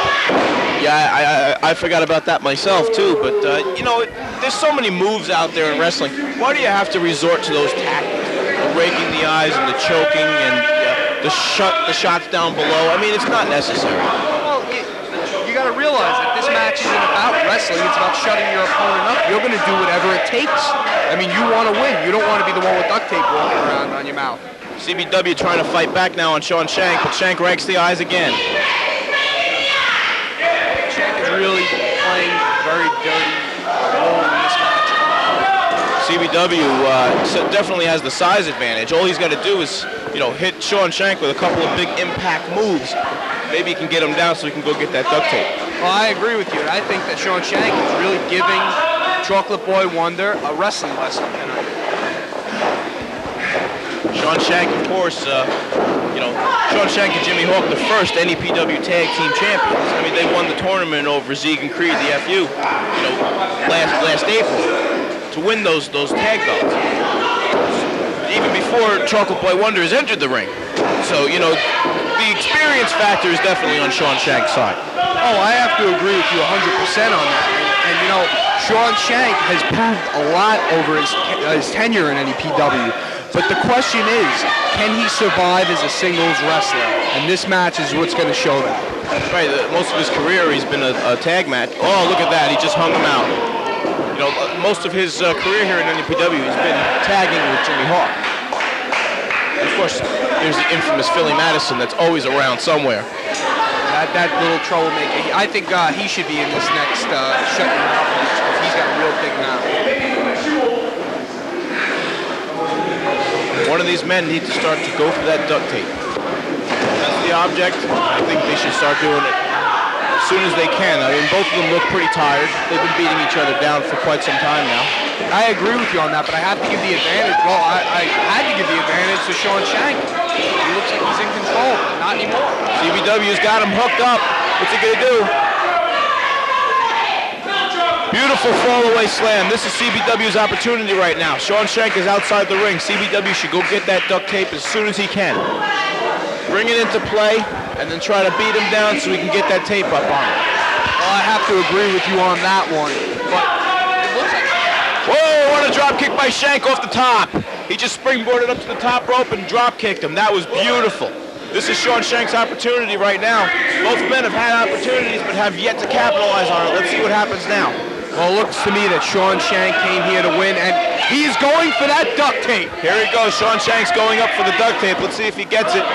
Yeah, I forgot about that myself, too. But, there's so many moves out there in wrestling. Why do you have to resort to those tactics? The raking the eyes and the choking and the shots down below. I mean, it's not necessary. Well, you got to realize that this match isn't about wrestling. It's about shutting your opponent up. You're going to do whatever it takes. I mean, you want to win. You don't want to be the one with duct tape walking around on your mouth. CBW trying to fight back now on Sean Shank, but Shank rakes the eyes again. Shank is really playing very dirty role in this match. CBW definitely has the size advantage. All he's got to do is, hit Sean Shank with a couple of big impact moves. Maybe he can get him down so he can go get that duct tape. Well, I agree with you. And I think that Sean Shank is really giving Chocolate Boy Wonder a wrestling lesson tonight. Sean Shank, of course, Sean Shank and Jimmy Hawk, the first NEPW Tag Team Champions. I mean, they won the tournament over Zeke and Creed, the FU, last April, to win those tag belts. Even before Chocolate Boy Wonder has entered the ring. So, the experience factor is definitely on Sean Shank's side. Oh, I have to agree with you 100% on that. And Sean Shank has proved a lot over his tenure in NEPW. But the question is, can he survive as a singles wrestler? And this match is what's going to show that. Right, most of his career he's been a tag match. Oh, look at that, he just hung him out. Most of his career here in NEPW he's been tagging with Jimmy Hawk. And of course, there's the infamous Philly Madison that's always around somewhere. That little troublemaker. I think he should be in this next shut your mouth match because he's got a real big mouth. One of these men needs to start to go for that duct tape. That's the object. I think they should start doing it as soon as they can. I mean, both of them look pretty tired. They've been beating each other down for quite some time now. I agree with you on that, but I have to give the advantage. Well, I had to give the advantage to Sean Shank. He looks like he's in control, but not anymore. CBW's got him hooked up. What's he gonna do? Beautiful fall-away slam. This is CBW's opportunity right now. Sean Shank is outside the ring. CBW should go get that duct tape as soon as he can. Bring it into play, and then try to beat him down so we can get that tape up on him. Well, I have to agree with you on that one, but it looks like... Whoa, what a drop kick by Shank off the top. He just springboarded up to the top rope and drop kicked him. That was beautiful. This is Sean Shank's opportunity right now. Both men have had opportunities but have yet to capitalize on it. Let's see what happens now. Well, it looks to me that Sean Shank came here to win, and he's going for that duct tape. Here he goes. Sean Shank's going up for the duct tape. Let's see if he gets it.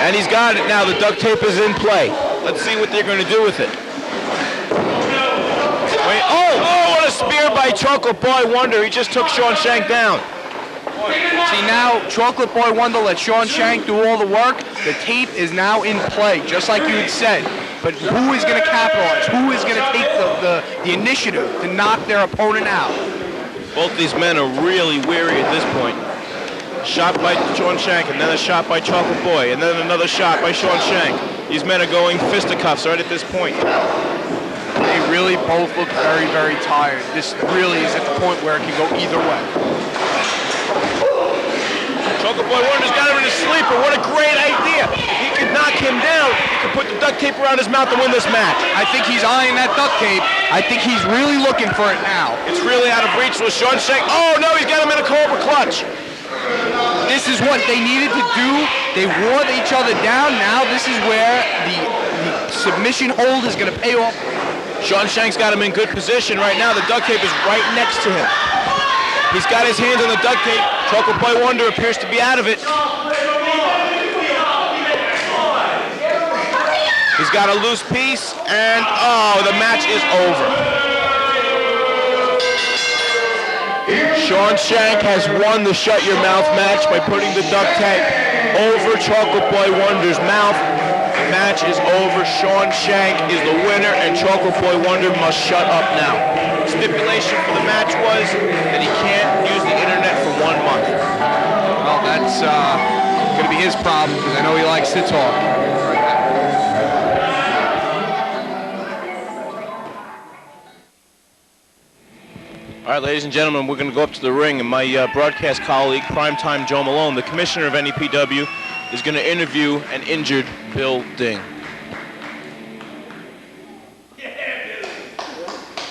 And he's got it now. The duct tape is in play. Let's see what they're going to do with it. Wait, oh, what a spear by Chocolate Boy Wonder. He just took Sean Shank down. See, now Chocolate Boy Wonder let Sean Shank do all the work. The tape is now in play, just like you had said. But who is going to capitalize? Who is going to take the initiative to knock their opponent out? Both these men are really weary at this point. Shot by Sean Shank, and then a shot by Chocolate Boy, and then another shot by Sean Shank. These men are going fisticuffs right at this point. They really both look very, very tired. This really is at the point where it can go either way. Chocolate Boy Wonder's got him in his sleeper. What a great idea. If he could knock him down, he could put the duct tape around his mouth and win this match. I think he's eyeing that duct tape. I think he's really looking for it now. It's really out of reach with Sean Shank. Oh, no, he's got him in a Cobra Clutch. This is what they needed to do. They wore each other down. Now this is where the submission hold is going to pay off. Sean Shank's got him in good position right now. The duct tape is right next to him. He's got his hands on the duct tape. Chocolate Boy Wonder appears to be out of it. He's got a loose piece, and oh, the match is over. Sean Shank has won the Shut Your Mouth match by putting the duct tape over Chocolate Boy Wonder's mouth. The match is over. Sean Shank is the winner, and Chocolate Boy Wonder must shut up now. Stipulation for the match was that he can't use the internet for 1 month. Well, that's going to be his problem, because I know he likes to talk. All right, ladies and gentlemen, we're going to go up to the ring, and my broadcast colleague, Primetime Joe Malone, the commissioner of NEPW, is going to interview an injured Bill Ding.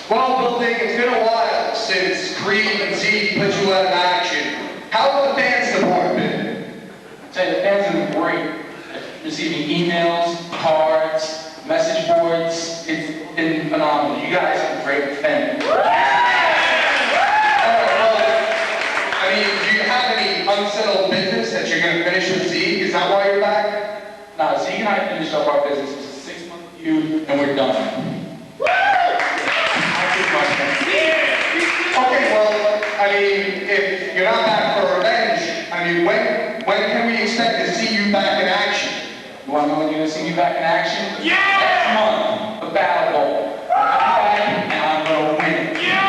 Well, Bill Ding, it's been a while since Creed and Z put you out of action. How have the fans support been? I'd say the fans have been great. Receiving emails, cards, message boards. It's been phenomenal. You guys have been great fans. I mean, do you have any unsettled business that you're going to finish with Z? Is that why you're back? No, Zeke and I finished up our business. It was a 6-month feud, and we're done. Okay, well, I mean, if you're not back for revenge, I mean, when can we expect to see you back in action? You want to know when you're going to see me back in action? Yeah! Next month, the Battle Bowl. I'm back, and I'm going to win it. Yeah!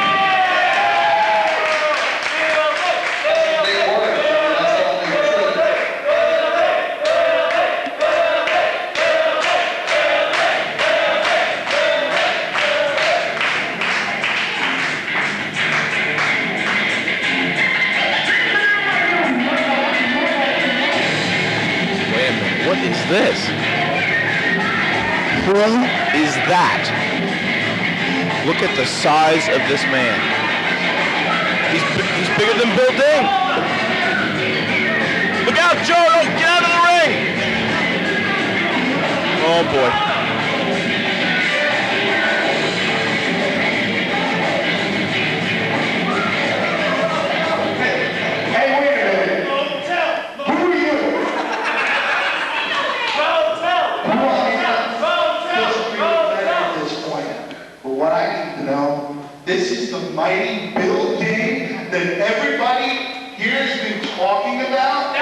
What is this? Who is that? Look at the size of this man. He's bigger than Bill Ding. Look out, Joe! Get out of the ring! Oh boy. This is the mighty Bill Ding that everybody here has been talking about.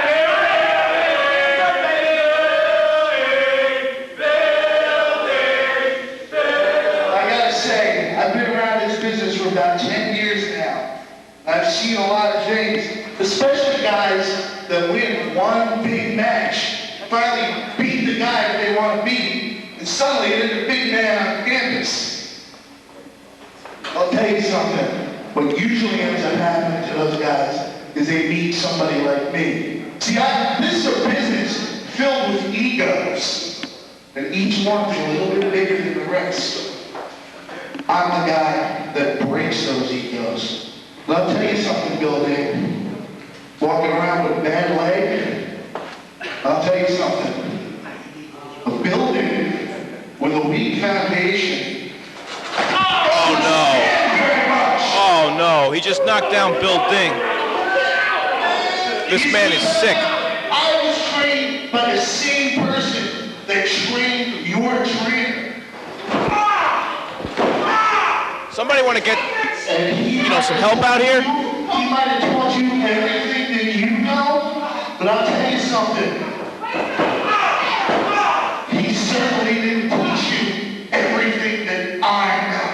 I gotta say, I've been around this business for about 10 years now. I've seen a lot of things, especially guys that win one big match, finally beat the guy that they want to beat, and suddenly they're the big man on campus. I'll tell you something. What usually ends up happening to those guys is they meet somebody like me. See, this is a business filled with egos, and each one's a little bit bigger than the rest. I'm the guy that breaks those egos. And I'll tell you something, Bill Ding. Walking around with a bad leg, I'll tell you something. A building with a weak foundation. Oh no. Oh no, he just knocked down Bill Ding. This man is sick. I was trained by the same person that trained your trainer. Somebody want to get, some help out here? He might have taught you everything that you know, but I'll tell you something. He certainly didn't teach you everything that I know.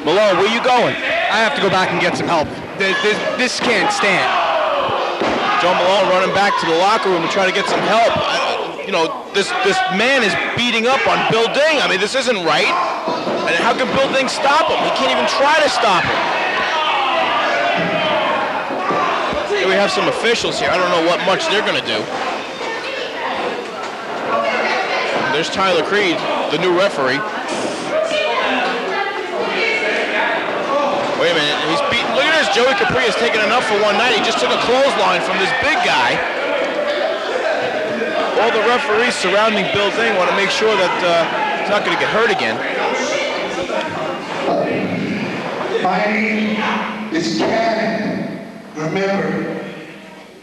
Malone, where you going? I have to go back and get some help. This can't stand. Joe Malone running back to the locker room to try to get some help. This man is beating up on Bill Ding. I mean, this isn't right. And how can Bill Ding stop him? He can't even try to stop him. Here we have some officials here. I don't know what much they're going to do. There's Tyler Creed, the new referee. Wait a minute, he's beating. Look at this, Joey Capri has taken enough for one night. He just took a clothesline from this big guy. All the referees surrounding Bill Ding want to make sure that he's not going to get hurt again. My name is Cannon. Remember,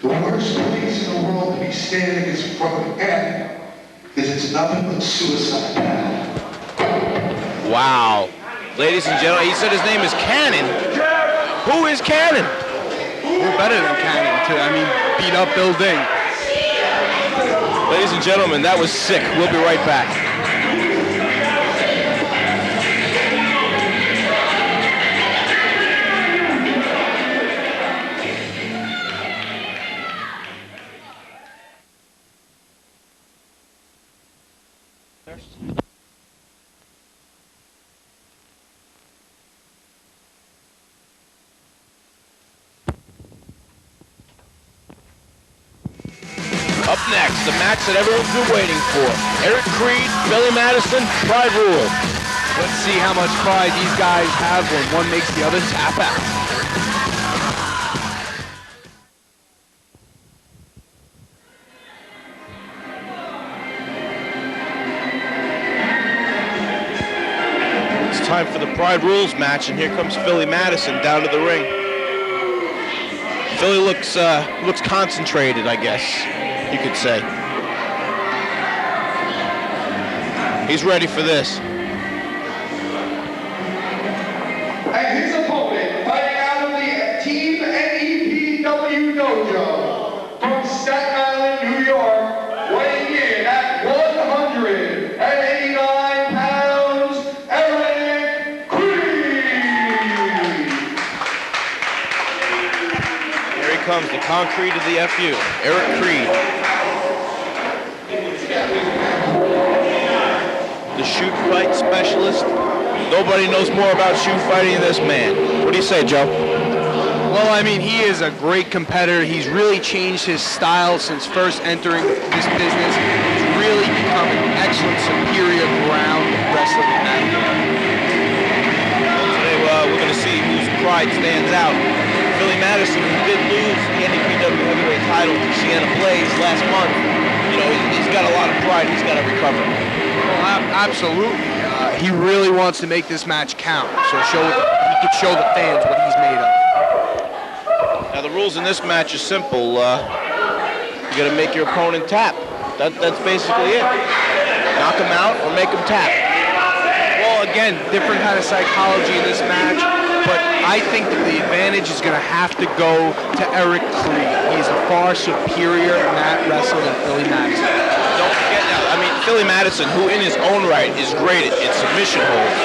the worst place in the world to be standing is in front of a cannon, because it's nothing but suicide path. Wow. Ladies and gentlemen, he said his name is Cannon. Who is Cannon? Who better than Cannon to, beat up Bill Ding? Ladies and gentlemen, that was sick. We'll be right back. Up next, the match that everyone's been waiting for. Eric Creed, Billy Madison, Pride Rule. Let's see how much pride these guys have when one makes the other tap out. It's time for the Pride Rules match, and here comes Philly Madison down to the ring. Philly looks concentrated, I guess you could say. He's ready for this. And his opponent, fighting out of the Team NEPW Dojo, from Staten Island, New York, weighing in at 189 pounds, Eric Creed. Here he comes, the concrete of the FU, Eric Creed. The shoot fight specialist. Nobody knows more about shoot fighting than this man. What do you say, Joe? Well, he is a great competitor. He's really changed his style since first entering this business. He's really become an excellent, superior ground wrestling athlete. Today we're going to see whose pride stands out. Billy Madison, who did lose the NEPW heavyweight title to Sienna Blaze last month, he's got a lot of pride he's got to recover. Well, absolutely. He really wants to make this match count, so he could show the fans what he's made of. Now the rules in this match are simple. You got to make your opponent tap. That's basically it. Knock him out or make him tap. Well, again, different kind of psychology in this match, but I think that the advantage is going to have to go to Eric Creed. He's a far superior mat wrestler than Philly Madison. Don't forget now, Philly Madison, who in his own right is great at submission holds.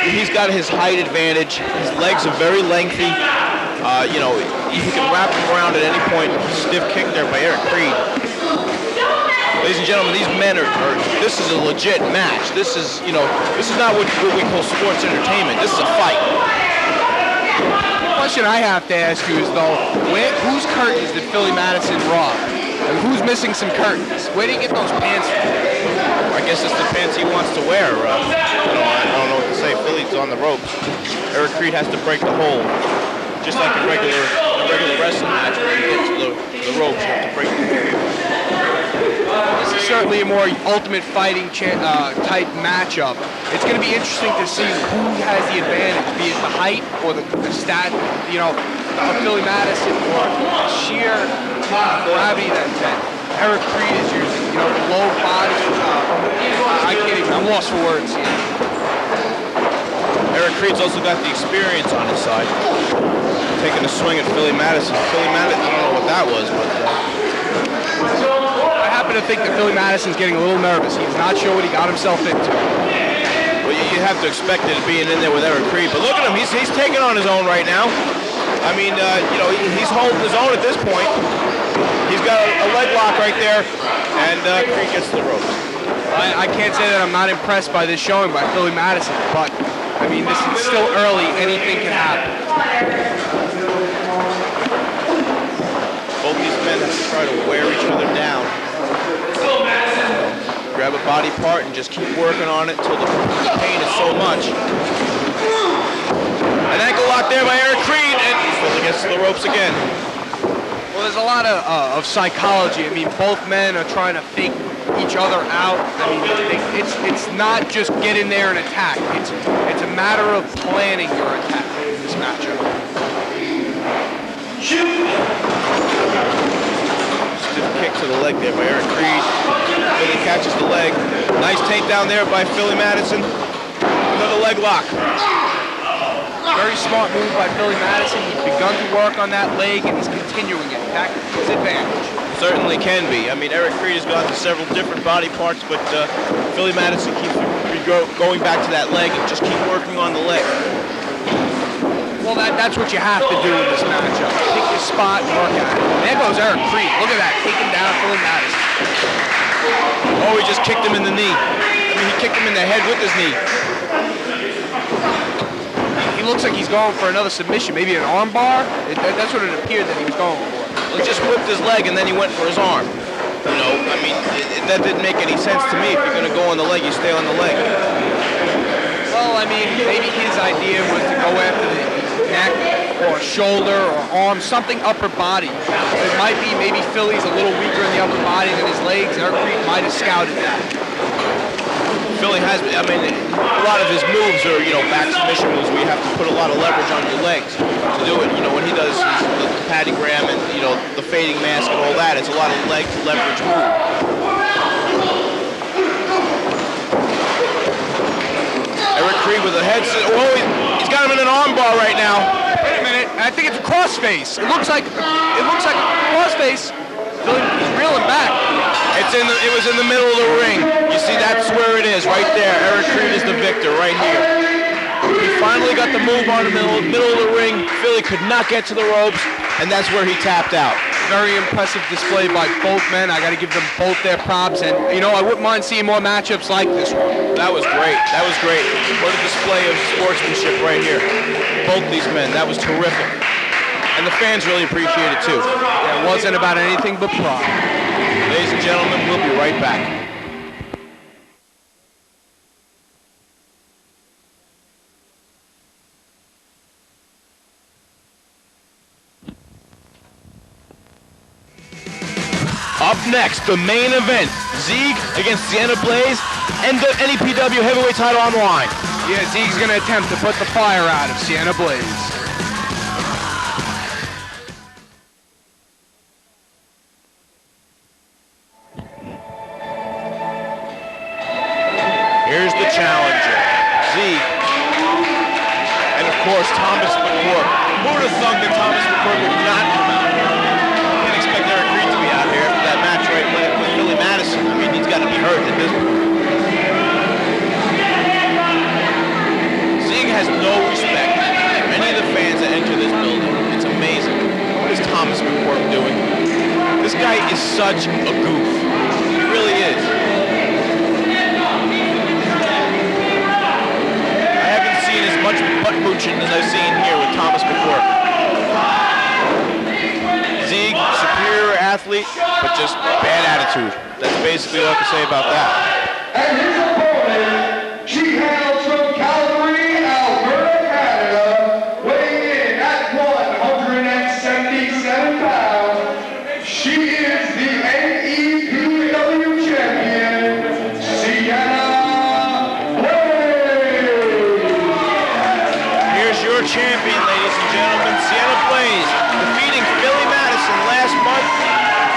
He's got his height advantage. His legs are very lengthy. He can wrap him around at any point. Stiff kick there by Eric Creed. Ladies and gentlemen, these men this is a legit match. This is not what we call sports entertainment. This is a fight. The question I have to ask you is, though, whose curtains did Philly Madison rob? And who's missing some curtains? Where did he get those pants from? I guess it's the pants he wants to wear. I don't know what to say. Philly's on the ropes. Eric Creed has to break the hold. Just like a regular wrestling match where you get to the ropes, you have to break the hold. This is certainly a more Ultimate Fighting type matchup. It's going to be interesting to see who has the advantage, be it the height or the stat, you know, of Philly Madison, or sheer gravity that Eric Creed is using. You know, the low body. I can't even. I'm lost for words here. Eric Creed's also got the experience on his side. Taking a swing at Philly Madison. Philly Madison, I don't know what that was, but... I happen to think that Philly Madison's getting a little nervous. He's not sure what he got himself into. Well, you have to expect it being in there with Eric Creed. But look at him. He's taking on his own right now. I mean, you know, he's holding his own at this point. He's got a leg lock right there, and Creed gets to the ropes. I can't say that I'm not impressed by this showing by Philly Madison, but I mean, this is still early. Anything can happen. Both these men have to try to wear each other down. Grab a body part and just keep working on it until the pain is so much. An ankle lock there by Eric Creed, and Philly gets to the ropes again. Well, there's a lot of psychology. I mean, both men are trying to fake each other out. I mean, it's not just get in there and attack. It's a matter of planning your attack in this matchup. Shoot! Stiff kick to the leg there by Eric Creed. Philly catches the leg. Nice takedown there by Philly Madison. Another leg lock. Very smart move by Philly Madison. He's begun to work on that leg, and he's continuing it. That is his advantage. Certainly can be. I mean, Eric Creed has gone to several different body parts, but Philly Madison keeps going back to that leg and just keep working on the leg. Well, that's what you have to do in this matchup. Pick your spot and work at it. There goes Eric Creed. Look at that, taking down Philly Madison. Oh, he just kicked him in the knee. I mean, he kicked him in the head with his knee. He looks like he's going for another submission, maybe an arm bar. That's what it appeared that he was going for. He just whipped his leg and then he went for his arm. You know, I mean, that didn't make any sense to me. If you're going to go on the leg, you stay on the leg. Well, I mean, maybe his idea was to go after the neck or shoulder or arm, something upper body. It might be maybe Philly's a little weaker in the upper body than his legs. Eric Creed might have scouted that. Philly has, I mean, a lot of his moves are, you know, back submission moves where you have to put a lot of leverage on your legs to do it. You know, when he does the Paddygram and, you know, the fading mask and all that, it's a lot of leg leverage move. Eric Creed with a head, oh, he's got him in an arm bar right now. Wait a minute, I think it's a crossface. It looks like a crossface. He's reeling back. It was in the middle of the ring. You see, that's where it is, right there. Eric Creed is the victor, right here. He finally got the move on the middle of the ring. Philly could not get to the ropes, and that's where he tapped out. Very impressive display by both men. I got to give them both their props, and you know, I wouldn't mind seeing more matchups like this one. That was great. That was great. What a display of sportsmanship right here. Both these men. That was terrific. And the fans really appreciate it too. Yeah, it wasn't about anything but pride. Ladies and gentlemen, we'll be right back. Up next, the main event, Zeig against Sienna Blaze, and the NEPW heavyweight title on the line. Yeah, Zeig's going to attempt to put the fire out of Sienna Blaze. Here's the challenger, Zeig, and of course Thomas McCourt. Who would have thunk that Thomas McCourt would not come out here? Can't expect Eric Creed to be out here for that match right with Philly Madison. I mean, he's got to be hurt at this point. Zeig has no respect for any of the fans that enter this building. It's amazing. What is Thomas McCourt doing? This guy is such a goof. He really is. As much butt mooching as I've seen here with Thomas McCourt. Zeig, superior athlete, but just bad attitude. That's basically all I can say about that. And his opponent, she hails from Calgary, Alberta, Canada, weighing in at 177 pounds. She is the NEPW champion. champion, ladies and gentlemen, Sienna Blaze, defeating Philly Madison last month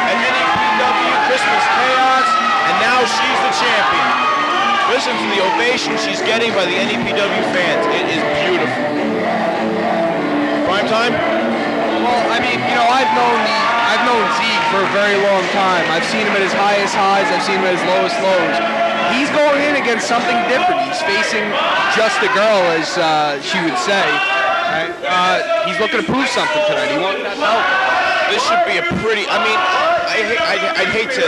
at NEPW Christmas Chaos, and now she's the champion. Listen to the ovation she's getting by the NEPW fans. It is beautiful. Prime time? Well, I mean, you know, I've known Zeke for a very long time. I've seen him at his highest highs. I've seen him at his lowest lows. He's going in against something different. He's facing just a girl, as she would say. Right? He's looking to prove something tonight. He wants that belt. This should be a pretty. I mean, I'd hate to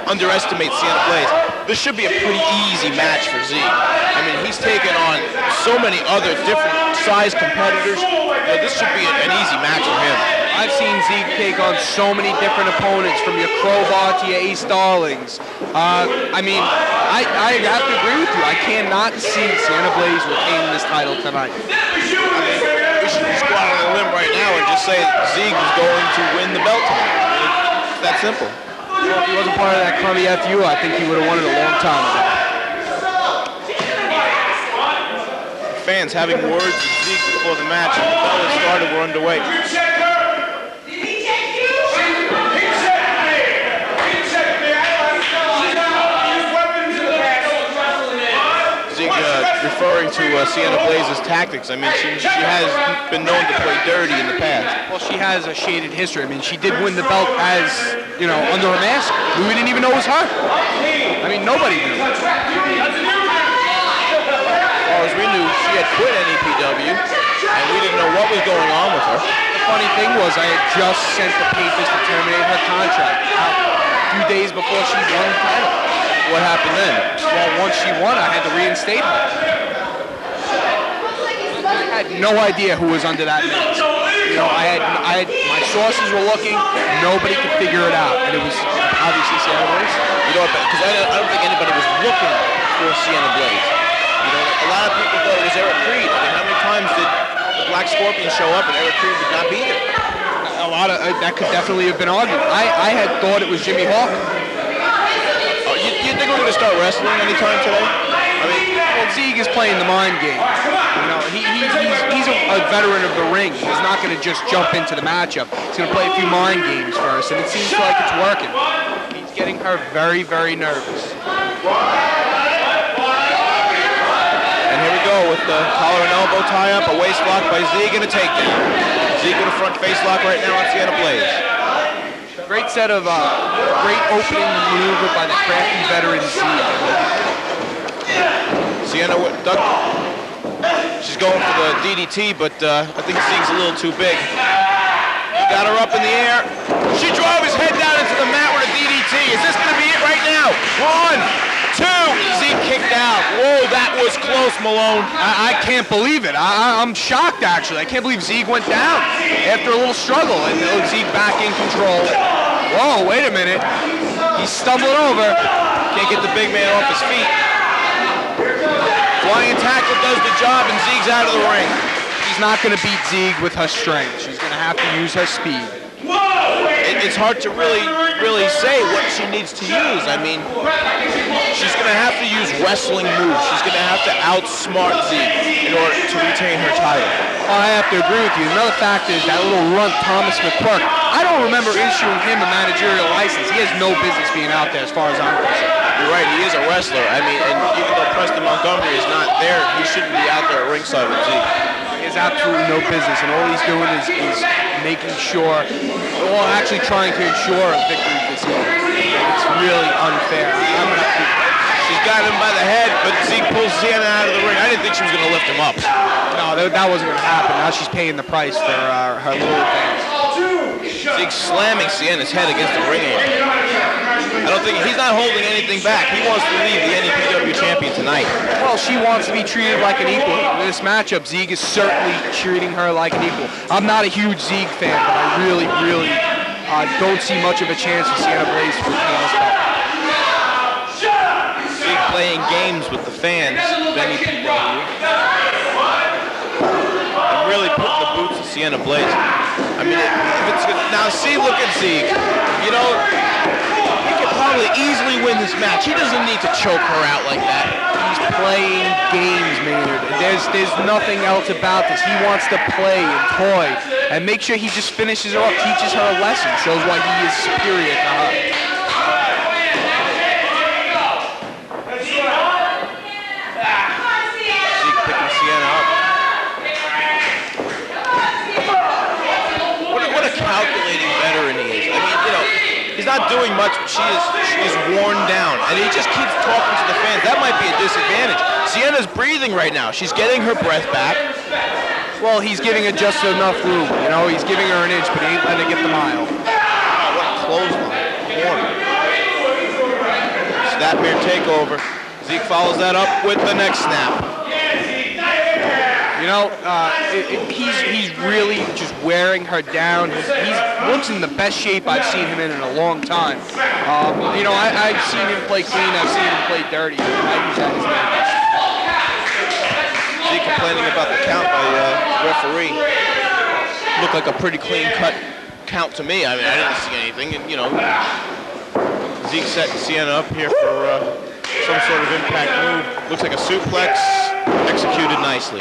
underestimate Sienna Blaze. This should be a pretty easy match for Zeke. I mean, he's taken on so many other different size competitors. This should be an easy match for him. I've seen Zeke take on so many different opponents, from your Crowbar to your Ace Darlings. I mean, I have to agree with you. I cannot see Sienna Blaze retaining this title tonight. We should just go out on a limb right now and just say Zeke is going to win the belt tonight. It's that simple. Well, if he wasn't part of that crummy FU, I think he would have won it a long time ago. Fans having words with Zeke before the match. The bell has started. We're underway. Zeke referring to Sienna Blaze's tactics. I mean, she has been known to play dirty in the past. Well, she has a shaded history. I mean, she did win the belt as, you know, under a mask. We didn't even know it was her. I mean, nobody knew. As far as we knew, she had quit NEPW, and we didn't know what was going on with her. The funny thing was, I had just sent the papers to terminate her contract a few days before she won the title. What happened then? Well, once she won, I had to reinstate her. I had no idea who was under that mask. You know, I had my sources were looking, nobody could figure it out, and it was obviously Sienna Blaze. You know, because I don't think anybody was looking for Sienna Blaze. You know, a lot of people thought it was Eric Creed. I mean, how many times did the Black Scorpion show up and Eric Creed would not be there? A lot of that could definitely have been argued. I had thought it was Jimmy Hawk. You think we're going to start wrestling anytime today? I mean, well, Zeke is playing the mind game. You know, he's a veteran of the ring. He's not going to just jump into the matchup. He's going to play a few mind games first, and it seems like it's working. He's getting her very, very nervous. And here we go with the collar and elbow tie-up, a waist lock by Zeke and a takedown. Zeke with a front face lock right now on Sienna Blaze. Great set of, great opening maneuver by the crafty veteran Zeke. Sienna ducked. She's going for the DDT, but I think Zeke's a little too big. He got her up in the air. She drove his head down into the mat with a DDT. Is this going to be it right now? 1, 2. Zeke kicked out. Whoa, that was close, Malone. I can't believe it. I'm shocked, actually. I can't believe Zeke went down after a little struggle, and Zeke back in control. Whoa, wait a minute. He's stumbling over. Can't get the big man off his feet. Flying tackle does the job, and Zeke's out of the ring. She's not going to beat Zeke with her strength. She's going to have to use her speed. It's hard to really say what she needs to use. I mean, she's going to have to use wrestling moves. She's going to have to outsmart Zeke in order to retain her title. I have to agree with you. Another factor is that little runt Thomas McQuirk. I don't remember issuing him a managerial license. He has no business being out there as far as I'm concerned. You're right, he is a wrestler. I mean, and even though Preston Montgomery is not there, he shouldn't be out there at ringside with Zeke. He has absolutely no business, and all he's doing is making sure, well, actually trying to ensure a victory for Zeke. It's really unfair. She's got him by the head, but Zeke pulls Sienna out of the ring. I didn't think she was going to lift him up. No, that wasn't going to happen. Now she's paying the price for her little things. Zeke's slamming Sienna's head against the ring apron. I don't think he's not holding anything back. He wants to leave the NEPW champion tonight. Well, she wants to be treated like an equal. In this matchup, Zeke is certainly treating her like an equal. I'm not a huge Zeke fan, but I really don't see much of a chance for Sienna Blaze to retain this belt. Zeke playing games with the fans of NEPW. And really putting the boots to Sienna Blaze. I mean, now see, look at Zeke. You know, he could probably easily win this match. He doesn't need to choke her out like that. He's playing games, Maynard. There's nothing else about this. He wants to play and toy and make sure he just finishes her up, teaches her a lesson, shows why he is superior to her. Zeke picking Sienna up. What a calculating veteran he is. I mean, you know, he's not doing much, but she is worn down, and he just keeps talking to the fans. That might be a disadvantage. Sienna's breathing right now. She's getting her breath back. Well, he's giving her just enough room. You know, he's giving her an inch, but he ain't letting her get the mile. Oh, what a clothesline. Corner. Snapmare takeover. Zeke follows that up with the next snap. You know, he's really just wearing her down. He looks in the best shape I've seen him in a long time. You know, I've seen him play clean. I've seen him play dirty. He's at his best. Zeke complaining about the count by referee. Looked like a pretty clean cut count to me. I mean, I didn't see anything. And, you know, Zeke setting Sienna up here for some sort of impact move. Looks like a suplex, executed nicely.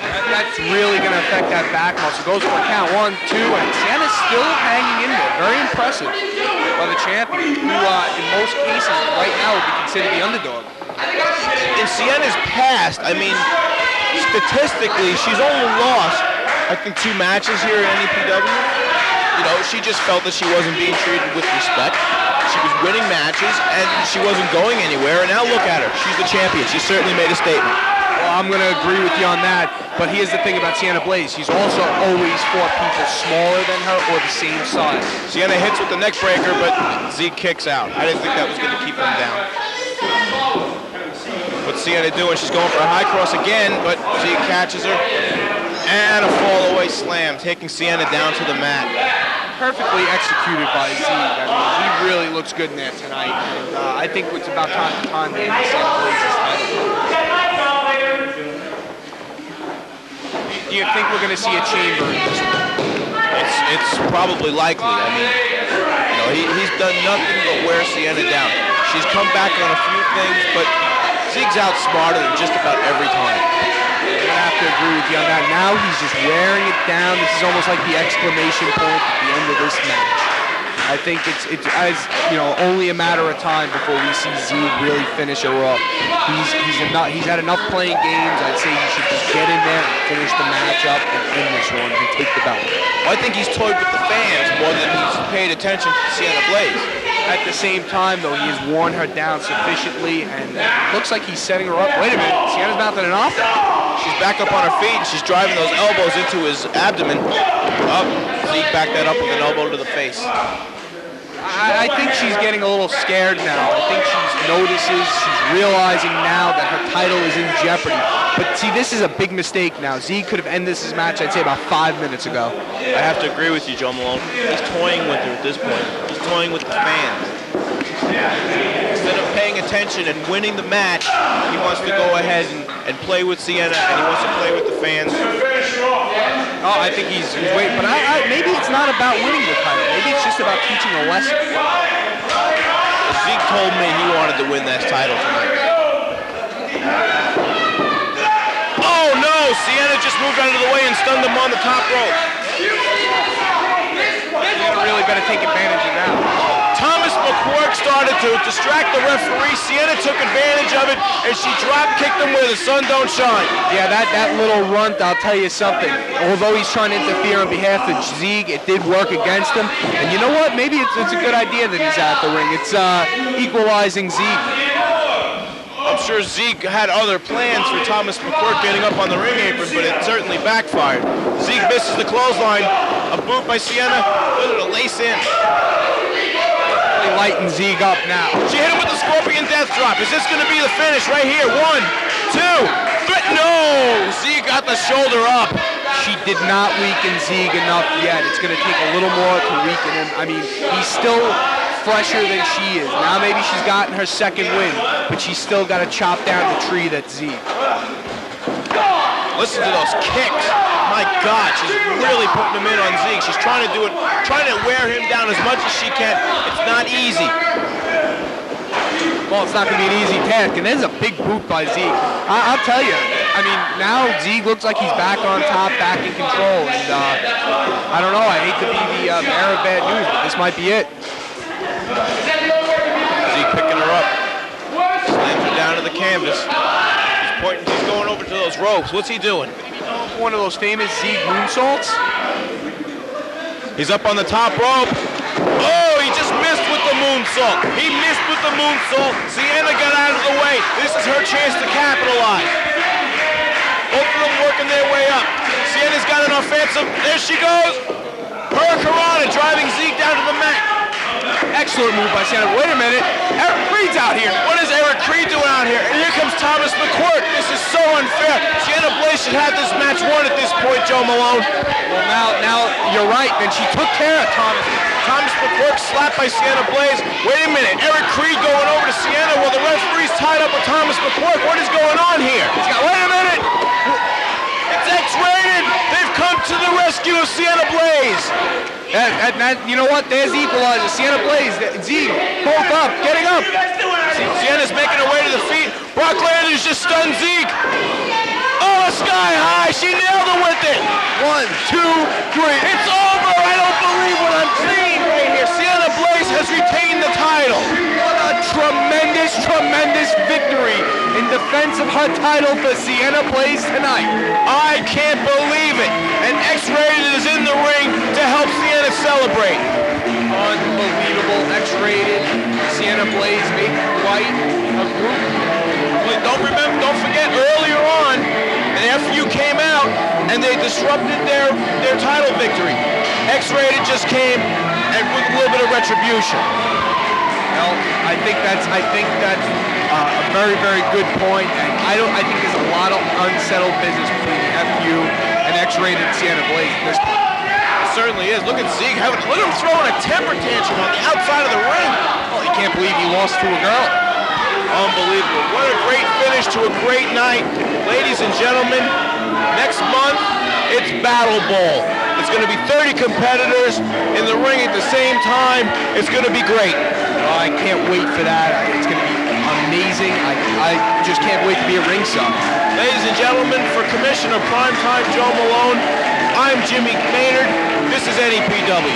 That's really going to affect that back muscle. Goes for a count, 1, 2, and Sienna's still hanging in there. Very impressive by the champion, who in most cases right now would be considered the underdog. In Sienna's past, I mean, statistically, she's only lost, I think, 2 matches here at NEPW. You know, she just felt that she wasn't being treated with respect. She was winning matches, and she wasn't going anywhere, and now look at her. She's the champion. She certainly made a statement. Well, I'm going to agree with you on that, but here's the thing about Sienna Blaze. She's also always fought people smaller than her or the same size. Sienna hits with the neck breaker, but Zeke kicks out. I didn't think that was going to keep him down. What's Sienna doing? She's going for a high cross again, but Zeke catches her. And a fall-away slam, taking Sienna down to the mat. Perfectly executed by Zeke. I mean, he really looks good in there tonight. And I think it's about time to end Sienna Blaze's title. Do you think we're going to see a chamber in this one? It's probably likely. I mean, you know, he's done nothing but wear Sienna down. She's come back on a few things, but Zeke's outsmarted her just about every time. I have to agree with you on that. Now he's just wearing it down. This is almost like the exclamation point at the end of this match. I think it's you know, only a matter of time before we see Zeke really finish her up. He's had enough playing games. I'd say he should just get in there and finish the match up and end this one and take the belt. Well, I think he's toyed with the fans more than he's paid attention to Sienna Blaze. At the same time, though, he has worn her down sufficiently, and it looks like he's setting her up. Wait a minute, Sienna's mounting an offense. She's back up on her feet, and she's driving those elbows into his abdomen. Up, Zeke backed that up with an elbow to the face. I think she's getting a little scared now. I think she notices, she's realizing now that her title is in jeopardy. But see, this is a big mistake now. Zeke could have ended this match, I'd say, about 5 minutes ago. I have to agree with you, Joe Malone. He's toying with her at this point. He's toying with the fans. Instead of paying attention and winning the match, he wants to go ahead and play with Sienna, and he wants to play with the fans. Oh, I think he's waiting, but maybe it's not about winning the title. Maybe it's just about teaching a lesson. Zeke told me he wanted to win that title tonight. Oh no! Sienna just moved out of the way and stunned him on the top rope. Sienna really better take advantage of that. Thomas McQuirk started to distract the referee. Sienna took advantage of it, and she drop kicked him where the sun don't shine. Yeah, that little runt, I'll tell you something. Although he's trying to interfere on behalf of Zeke, it did work against him. And you know what? Maybe it's a good idea that he's at the ring. It's equalizing Zeke. I'm sure Zeke had other plans for Thomas McQuirk getting up on the ring apron, but it certainly backfired. Zeke misses the clothesline. A boot by Sienna. A lace in. Lighten Zeke up now. She hit him with the Scorpion Death Drop. Is this going to be the finish right here? 1, 2, 3. No! Zeke got the shoulder up. She did not weaken Zeke enough yet. It's going to take a little more to weaken him. I mean, he's still fresher than she is. Now maybe she's gotten her second win, but she's still got to chop down the tree that's Zeke. Listen to those kicks. My God, she's really putting them in on Zeke. She's trying to do it, trying to wear him down as much as she can. It's not easy. Well, it's not going to be an easy task, and there's a big boot by Zeke. I'll tell you, I mean, now Zeke looks like he's back on top, back in control, and I don't know, I hate to be the bearer of bad news, but this might be it. Zeke picking her up. Slams her down to the canvas. He's pointing, he's going over to those ropes. What's he doing? One of those famous Zeke moonsaults. He's up on the top rope. Oh, he just missed with the moonsault. He missed with the moonsault. Sienna got out of the way. This is her chance to capitalize. Both of them working their way up. Sienna's got an offensive. There she goes. Hurricanrana driving Zeke down to the mat. Excellent move by Sienna. Wait a minute. Eric Creed's out here. What is Eric Creed doing out here? And here comes Thomas McCourt. This is so unfair. Sienna Blaze should have this match won at this point, Joe Malone. Well, now you're right. And she took care of Thomas. Thomas McCourt slapped by Sienna Blaze. Wait a minute. Eric Creed going over to Sienna while the referee's tied up with Thomas McCourt. What is going on here? Wait a minute. It's X-rated. They've come to the rescue of Sienna Blaze. You know what? There's the equalizer. Sienna Blaze, Zeke, both up, getting up. Sienna's making her way to the feet. Brock Landers just stunned Zeke. Oh, sky high. She nailed him with it. 1, 2, 3. It's over. I don't believe what I'm seeing right here. Sienna Blaze has retained the title. What a tremendous, tremendous victory in defense of her title for Sienna Blaze tonight. I can't believe it. And X-Rated is in the ring to help Sienna celebrate. Unbelievable. X-Rated. Sienna Blaze made quite a group. Don't forget earlier on, Nepw came out and they disrupted their title victory. X-Rated just came and with a little bit of retribution. Well, I think that's a very, very good point, and I think there's a lot of unsettled business between Nepw and X-Rated Sienna Blaze at this point. It certainly is. Look at Zeke look at him throwing a temper tantrum on the outside of the ring. Well, he can't believe he lost to a girl. Unbelievable. What a great finish to a great night. Ladies and gentlemen, next month, it's Battle Bowl. It's going to be 30 competitors in the ring at the same time. It's going to be great. Oh, I can't wait for that. It's going to be amazing. I just can't wait to be at ringside. Ladies and gentlemen, for Commissioner Primetime Joe Malone, I'm Jimmy Maynard. This is NEPW.